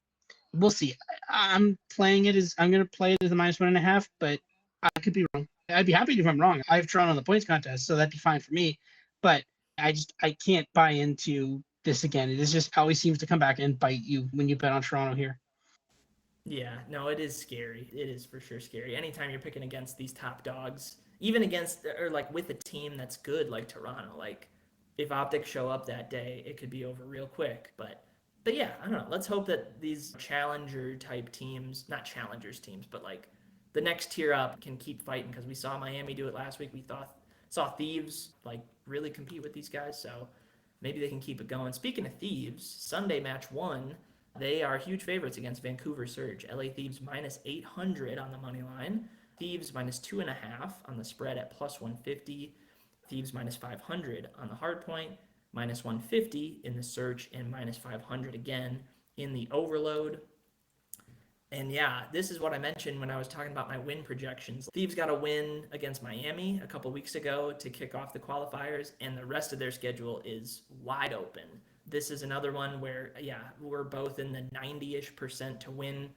[SPEAKER 1] We'll see. I'm playing it as I'm going to play it as the minus 1.5, but I could be wrong. I'd be happy if I'm wrong. I have Toronto in the points contest, so that'd be fine for me. But I can't buy into this again. This just always seems to come back and bite you when you bet on Toronto here.
[SPEAKER 3] Yeah, no, it is scary. It is for sure scary. Anytime you're picking against these top dogs, even against or like with a team that's good like Toronto, like if Optics show up that day, it could be over real quick. But yeah, I don't know. Let's hope that these challenger type teams, not challengers teams, but like the next tier up can keep fighting because we saw Miami do it last week. We saw Thieves like really compete with these guys, so maybe they can keep it going. Speaking of Thieves, Sunday match 1, they are huge favorites against Vancouver Surge. LA Thieves minus 800 on the money line. Thieves minus 2.5 on the spread at plus 150. Thieves minus 500 on the hard point. Minus 150 in the Surge, and minus 500 again in the Overload. And yeah, this is what I mentioned when I was talking about my win projections. Thieves got a win against Miami a couple weeks ago to kick off the qualifiers, and the rest of their schedule is wide open. This is another one where, yeah, we're both in the 90-ish% to win.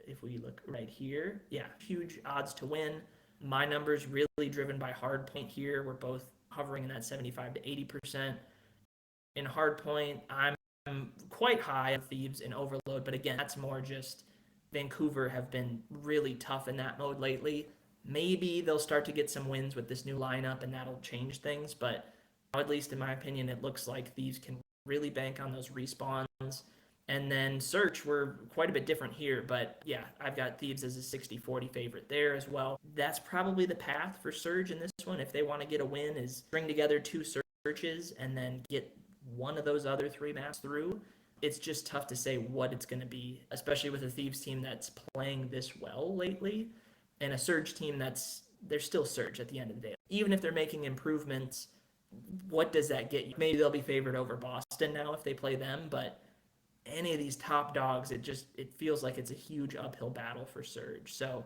[SPEAKER 3] if we look right here, yeah, huge odds to win. My numbers really driven by hard point here. We're both hovering in that 75 to 80%. In hard point, I'm quite high on Thieves and Overload, but again, that's more just Vancouver have been really tough in that mode lately. Maybe they'll start to get some wins with this new lineup and that'll change things, but at least in my opinion, it looks like Thieves can really bank on those respawns. And then Search, we're quite a bit different here, but yeah, I've got Thieves as a 60-40 favorite there as well. That's probably the path for Surge in this one. If they want to get a win, is string together 2 searches and then get one of those other 3 maps through. It's just tough to say what it's going to be, especially with a Thieves team that's playing this well lately, and a Surge team they're still Surge at the end of the day. Even if they're making improvements, what does that get you? Maybe they'll be favored over Boston now if they play them, but any of these top dogs, it feels like it's a huge uphill battle for Surge. So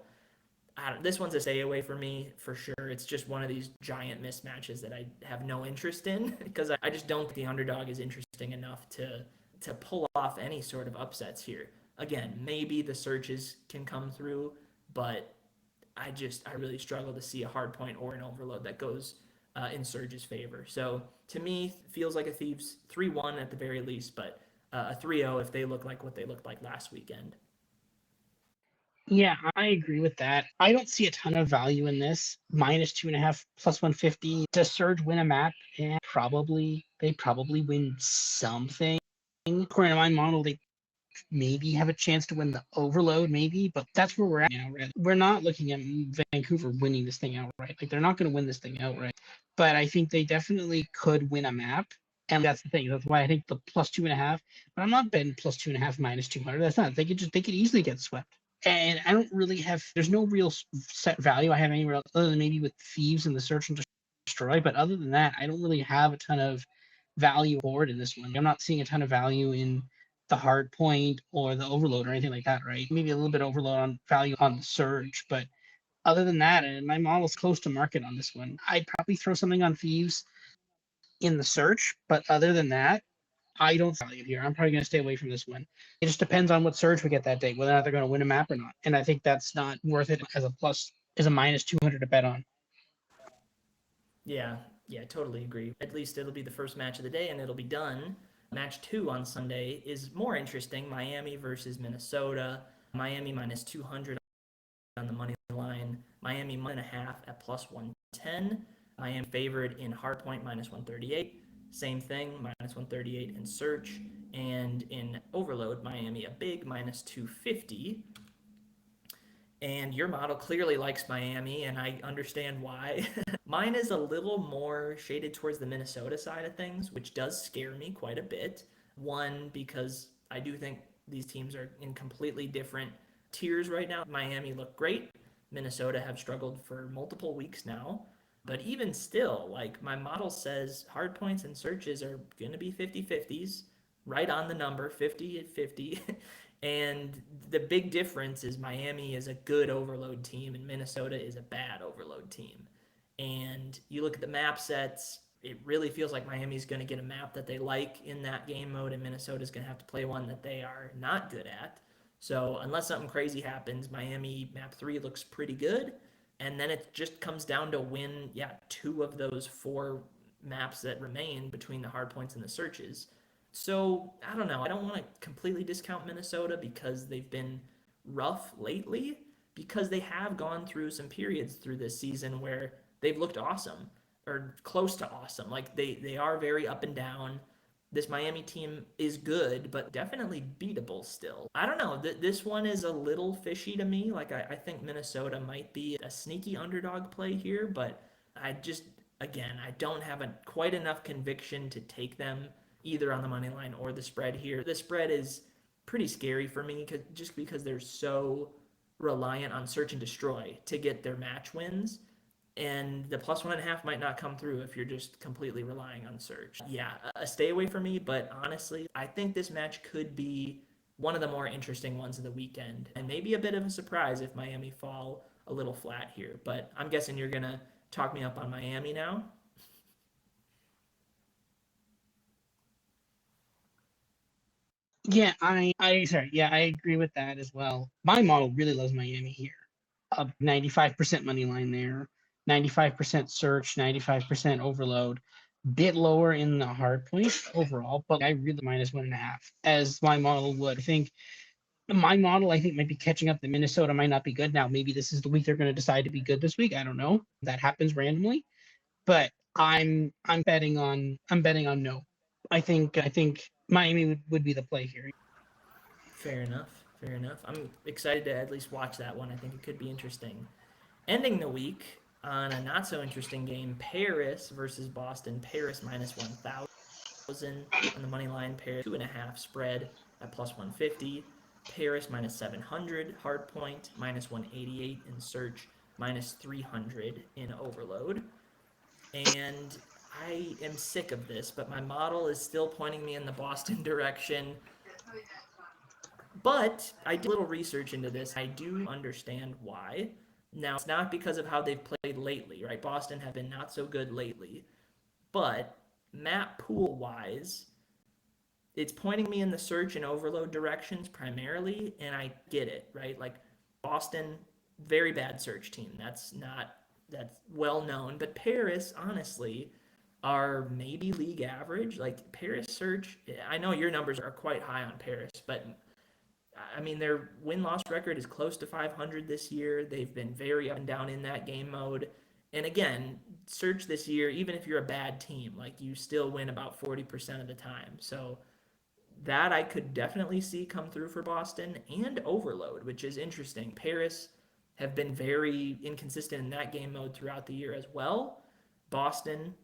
[SPEAKER 3] this one's a stay away for me for sure. It's just one of these giant mismatches that I have no interest in because I just don't think the underdog is interesting enough to pull off any sort of upsets here. Again, maybe the Surges can come through, but I really struggle to see a hard point or an overload that goes in Surge's favor. So to me, feels like a Thieves 3-1 at the very least, but a 3-0 if they look like what they looked like last weekend.
[SPEAKER 1] Yeah, I agree with that. I don't see a ton of value in this. -2.5 plus 150. Does Surge win a map? Yeah, they probably win something. According to my model, they maybe have a chance to win the overload, maybe, but that's where we're at now. Right? We're not looking at Vancouver winning this thing outright. Like they're not going to win this thing outright, but I think they definitely could win a map. And that's the thing. That's why I think the +2.5. But I'm not betting +2.5 -200. That's not. They could easily get swept. And I don't really have. There's no real set value I have anywhere else other than maybe with Thieves and the Search and Destroy. But other than that, I don't really have a ton of value forward in this one. I'm not seeing a ton of value in the hard point or the overload or anything like that, right? Maybe a little bit overload on value on the Surge, but other than that, and my model's close to market on this one. I'd probably throw something on Thieves in the Search, but other than that, I don't value here. I'm probably going to stay away from this one. It just depends on what Surge we get that day, whether or not they're going to win a map or not. And I think that's not worth it as a -200 to bet on.
[SPEAKER 3] Yeah, totally agree. At least it'll be the first match of the day and it'll be done. Match 2 on Sunday is more interesting. Miami versus Minnesota. Miami -200 on the money line. Miami 1.5 at +110. Miami favored in hardpoint -138. Same thing, -138 in Search. And in Overload, Miami a big -250. And your model clearly likes Miami, and I understand why. Mine is a little more shaded towards the Minnesota side of things, which does scare me quite a bit. One, because I do think these teams are in completely different tiers right now. Miami looked great. Minnesota have struggled for multiple weeks now. But even still, like my model says, hard points and searches are going to be 50-50s, right on the number, 50-50. And the big difference is Miami is a good overload team and Minnesota is a bad overload team. And you look at the map sets, it really feels like Miami's going to get a map that they like in that game mode, and Minnesota's going to have to play one that they are not good at. So unless something crazy happens, Miami map 3 looks pretty good. And then it just comes down to win, 2 of those 4 maps that remain between the hard points and the searches. So I don't know. I don't want to completely discount Minnesota because they've been rough lately, because they have gone through some periods through this season where they've looked awesome or close to awesome. Like they are very up and down. This Miami team is good, but definitely beatable still. I don't know. This one is a little fishy to me. Like I think Minnesota might be a sneaky underdog play here, but again, I don't have quite enough conviction to take them either on the money line or the spread here. The spread is pretty scary for me just because they're so reliant on search and destroy to get their match wins. And the +1.5 might not come through if you're just completely relying on search. Yeah, a stay away from me, but honestly, I think this match could be one of the more interesting ones of the weekend. And maybe a bit of a surprise if Miami fall a little flat here. But I'm guessing you're going to talk me up on Miami now.
[SPEAKER 1] I agree with that as well. My model really loves Miami here. 95% money line there, 95% search, 95% overload. Bit lower in the hard point overall, but I really -1.5 as my model would. My model, I think, might be catching up. The Minnesota might not be good now. Maybe this is the week they're going to decide to be good this week. I don't know. That happens randomly, but I'm betting on no. I think Miami would be the play here.
[SPEAKER 3] Fair enough. Fair enough. I'm excited to at least watch that one. I think it could be interesting. Ending the week on a not so interesting game, Paris versus Boston. Paris -1,000 on the money line. Paris 2.5 spread at +150. Paris -700 hard point, -188 in search, -300 in overload. And I am sick of this, but my model is still pointing me in the Boston direction. But I did a little research into this. I do understand why. Now, it's not because of how they've played lately, right? Boston have been not so good lately. But map pool wise, it's pointing me in the search and overload directions primarily, and I get it, right? Like Boston, very bad search team. That's well known. But Paris, honestly, are maybe league average. Like Paris search, I know your numbers are quite high on Paris, but I mean, their win loss record is close to 500 this year. They've been very up and down in that game mode. And again, search this year, even if you're a bad team, like you still win about 40% of the time. So that I could definitely see come through for Boston and overload, which is interesting. Paris have been very inconsistent in that game mode throughout the year as well. Boston,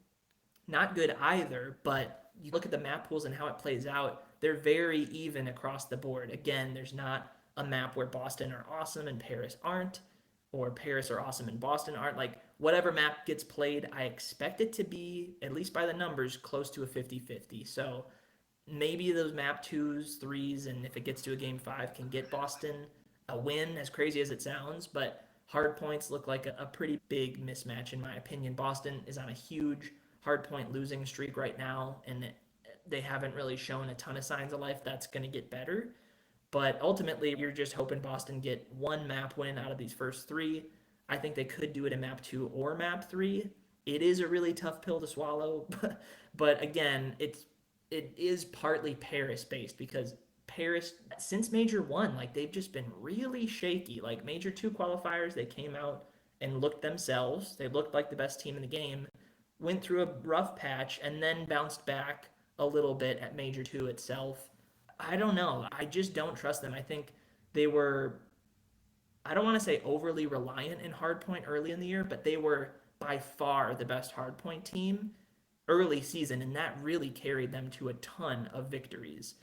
[SPEAKER 3] not good either, but you look at the map pools and how it plays out, they're very even across the board. Again, there's not a map where Boston are awesome and Paris aren't, or Paris are awesome and Boston aren't. Like, whatever map gets played, I expect it to be, at least by the numbers, close to a 50-50. So maybe those map twos, threes, and if it gets to a game five, can get Boston a win, as crazy as it sounds. But hard points look like a pretty big mismatch, in my opinion. Boston is on a huge hard point losing streak right now, and they haven't really shown a ton of signs of life. That's going to get better. But ultimately, you're just hoping Boston get one map win out of these first three. I think they could do it in map two or map three. It is a really tough pill to swallow, but again, it is partly Paris based because Paris since Major 1, like they've just been really shaky. Like Major 2 qualifiers, they came out and looked themselves. They looked like the best team in the game, went through a rough patch and then bounced back a little bit at Major 2 itself. I don't know. I just don't trust them. I think they were, I don't want to say overly reliant in hardpoint early in the year, but they were by far the best hardpoint team early season, and that really carried them to a ton of victories.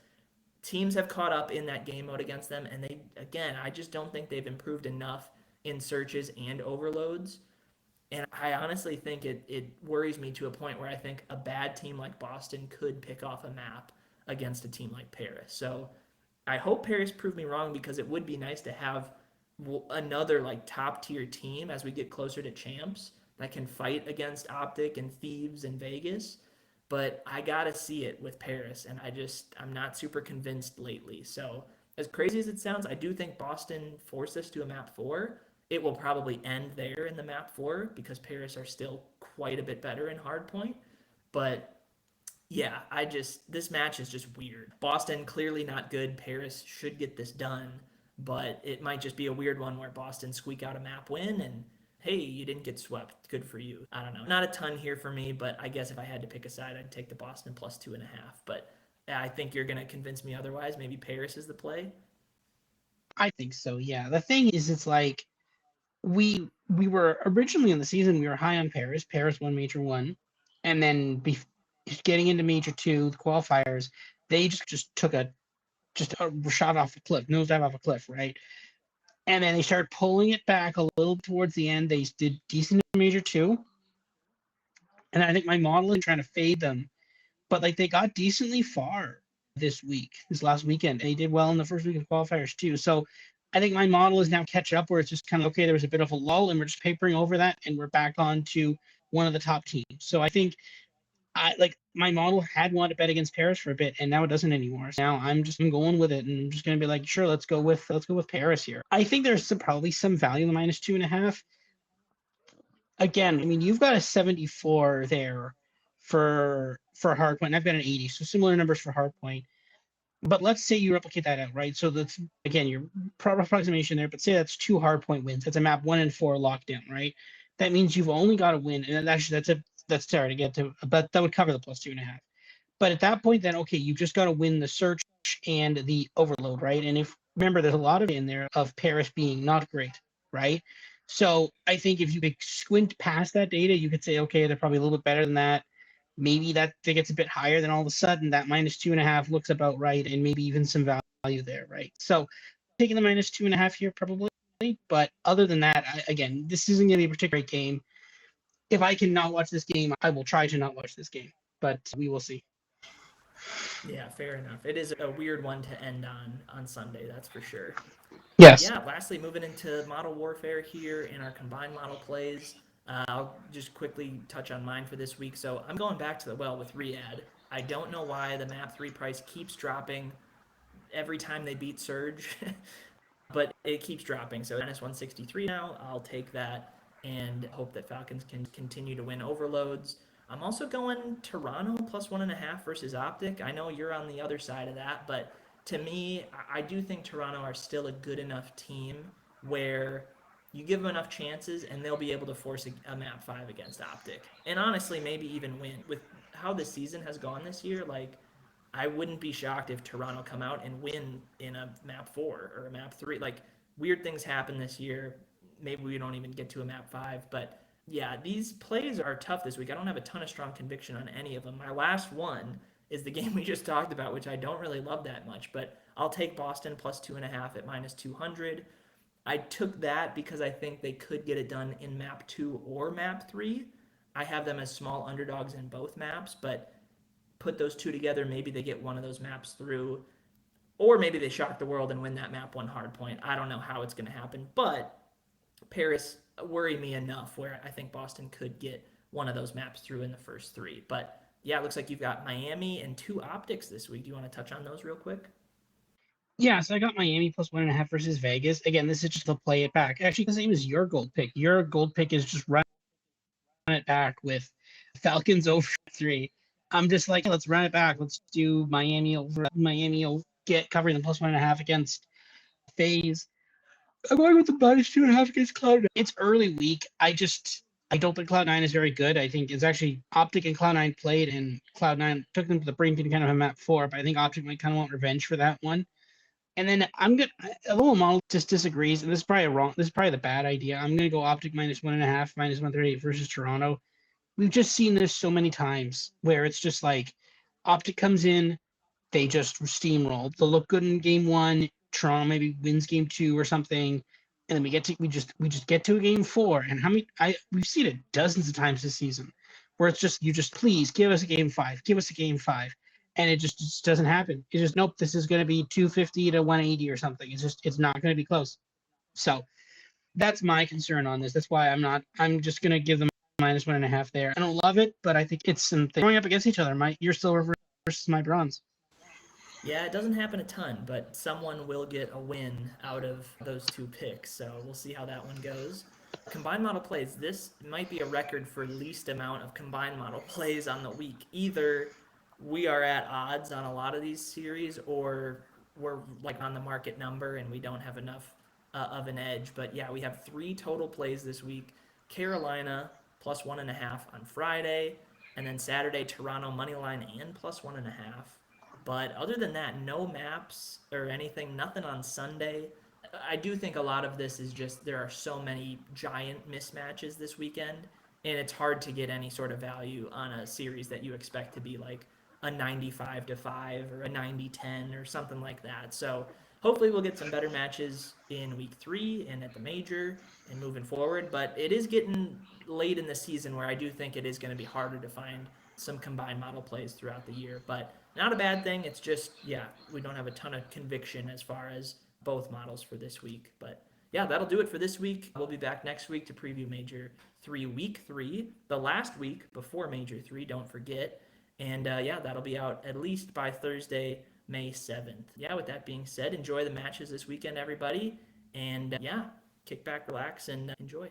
[SPEAKER 3] Teams have caught up in that game mode against them, and they, again, I just don't think they've improved enough in searches and overloads. And I honestly think it worries me to a point where I think a bad team like Boston could pick off a map against a team like Paris. So I hope Paris prove me wrong because it would be nice to have another like top tier team as we get closer to champs that can fight against Optic and Thieves and Vegas. But I gotta see it with Paris, and I'm not super convinced lately. So as crazy as it sounds, I do think Boston forced us to a map four. It will probably end there in the map four because Paris are still quite a bit better in hardpoint. But yeah, this match is just weird. Boston clearly not good. Paris should get this done, but it might just be a weird one where Boston squeak out a map win and hey, you didn't get swept. Good for you. I don't know. Not a ton here for me, but I guess if I had to pick a side, I'd take the Boston plus 2.5. But I think you're gonna convince me otherwise. Maybe Paris is the play.
[SPEAKER 1] I think so. Yeah. The thing is, it's like we were originally in the season we were high on Paris. Paris won Major 1, and then getting into Major 2, the qualifiers, they just took a shot off a cliff, nosedive off a cliff, right? And then they started pulling it back a little towards the end. They did decent in Major 2, and I think my modeling trying to fade them, but like they got decently far this last weekend. And they did well in the first week of qualifiers too. So I think my model is now catch up where it's just kind of okay. There was a bit of a lull, and we're just papering over that, and we're back on to one of the top teams. So I think I like my model had wanted to bet against Paris for a bit, and now it doesn't anymore. So now I'm going with it, and I'm just gonna be like, sure, let's go with Paris here. I think there's probably some value in the -2.5. Again, I mean, you've got a 74 there for hardpoint. And I've got an 80, so similar numbers for hardpoint. But let's say you replicate that out, right? So that's again your proper approximation there, but say that's 2 hardpoint wins. That's a map 1 and 4 lockdown, right? That means you've only got to win, and actually that's sorry to get to, but that would cover the +2.5. But at that point, then okay, you just got to win the search and the overload, right? And if remember, there's a lot of in there of Paris being not great, right? So I think if you could squint past that data, you could say, okay, they're probably a little bit better than that. Maybe that gets a bit higher, then all of a sudden that -2.5 looks about right, and maybe even some value there, right? So taking the -2.5 here probably, but other than that, again, this isn't going to be a particularly great game. If I cannot watch this game, I will try to not watch this game, but we will see.
[SPEAKER 3] Yeah, fair enough. It is a weird one to end on Sunday, that's for sure.
[SPEAKER 1] Yes.
[SPEAKER 3] Yeah, lastly, moving into model warfare here in our combined model plays. I'll just quickly touch on mine for this week. So I'm going back to the well with Riyadh. I don't know why the map 3 price keeps dropping every time they beat Surge, but it keeps dropping. So -163 now. I'll take that and hope that Falcons can continue to win overloads. I'm also going Toronto +1.5 versus Optic. I know you're on the other side of that, but to me, I do think Toronto are still a good enough team where you give them enough chances and they'll be able to force a map 5 against Optic. And honestly, maybe even win. With how the season has gone this year, like I wouldn't be shocked if Toronto come out and win in a map 4 or a map 3. Like weird things happen this year. Maybe we don't even get to a map 5, but yeah, these plays are tough this week. I don't have a ton of strong conviction on any of them. My last one is the game we just talked about, which I don't really love that much, but I'll take Boston +2.5 at -200. I took that because I think they could get it done in map 2 or map 3. I have them as small underdogs in both maps, but put those two together, maybe they get one of those maps through, or maybe they shock the world and win that map 1 hard point. I don't know how it's going to happen, but Paris worry me enough where I think Boston could get one of those maps through in the first 3. But yeah, it looks like you've got Miami and 2 optics this week. Do you want to touch on those real quick?
[SPEAKER 1] Yeah, so I got Miami +1.5 versus Vegas. Again, this is just to play it back. Actually, the same as your gold pick. Your gold pick is just run it back with Falcons over 3. I'm just like, let's run it back. Let's do Miami over. Miami will get covering the +1.5 against FaZe. I'm going with the -2.5 against Cloud9. It's early week. I don't think Cloud9 is very good. I think it's actually Optic and Cloud9 played, and Cloud9 took them to the brink and kind of a map 4. But I think Optic might kind of want revenge for that one. And then I'm gonna a little model just disagrees, and this is probably wrong. This is probably the bad idea. I'm gonna go Optic -1.5, -138 versus Toronto. We've just seen this so many times where it's just like Optic comes in, they just steamroll. They'll look good in game 1. Toronto maybe wins game 2 or something, and then we just get to a game 4. And how many we've seen it dozens of times this season, where it's just you just please give us a game 5, give us a game 5, and it just doesn't happen. It's just nope. This is going to be 250 to 180 or something. It's not going to be close. So that's my concern on this. That's why I'm just going to give them -1.5 there. I don't love it, but I think it's something going up against each other. Your silver versus my bronze.
[SPEAKER 3] Yeah, it doesn't happen a ton, but someone will get a win out of those 2 picks. So we'll see how that one goes. Combined model plays. This might be a record for least amount of combined model plays on the week. Either we are at odds on a lot of these series, or we're like on the market number and we don't have enough of an edge. But yeah, we have 3 total plays this week. Carolina +1.5 on Friday, and then Saturday Toronto moneyline and +1.5. But other than that, no maps or anything, nothing on Sunday. I do think a lot of this is just there are so many giant mismatches this weekend, and it's hard to get any sort of value on a series that you expect to be like a 95-5 or a 90-10 or something like that. So hopefully we'll get some better matches in week 3 and at the major and moving forward. But it is getting late in the season where I do think it is going to be harder to find some combined model plays throughout the year. But not a bad thing. It's just, yeah, we don't have a ton of conviction as far as both models for this week. But yeah, that'll do it for this week. We'll be back next week to preview Major 3, Week 3, the last week before Major 3, don't forget. And yeah, that'll be out at least by Thursday, May 7th. Yeah, with that being said, enjoy the matches this weekend, everybody. And yeah, kick back, relax, and enjoy.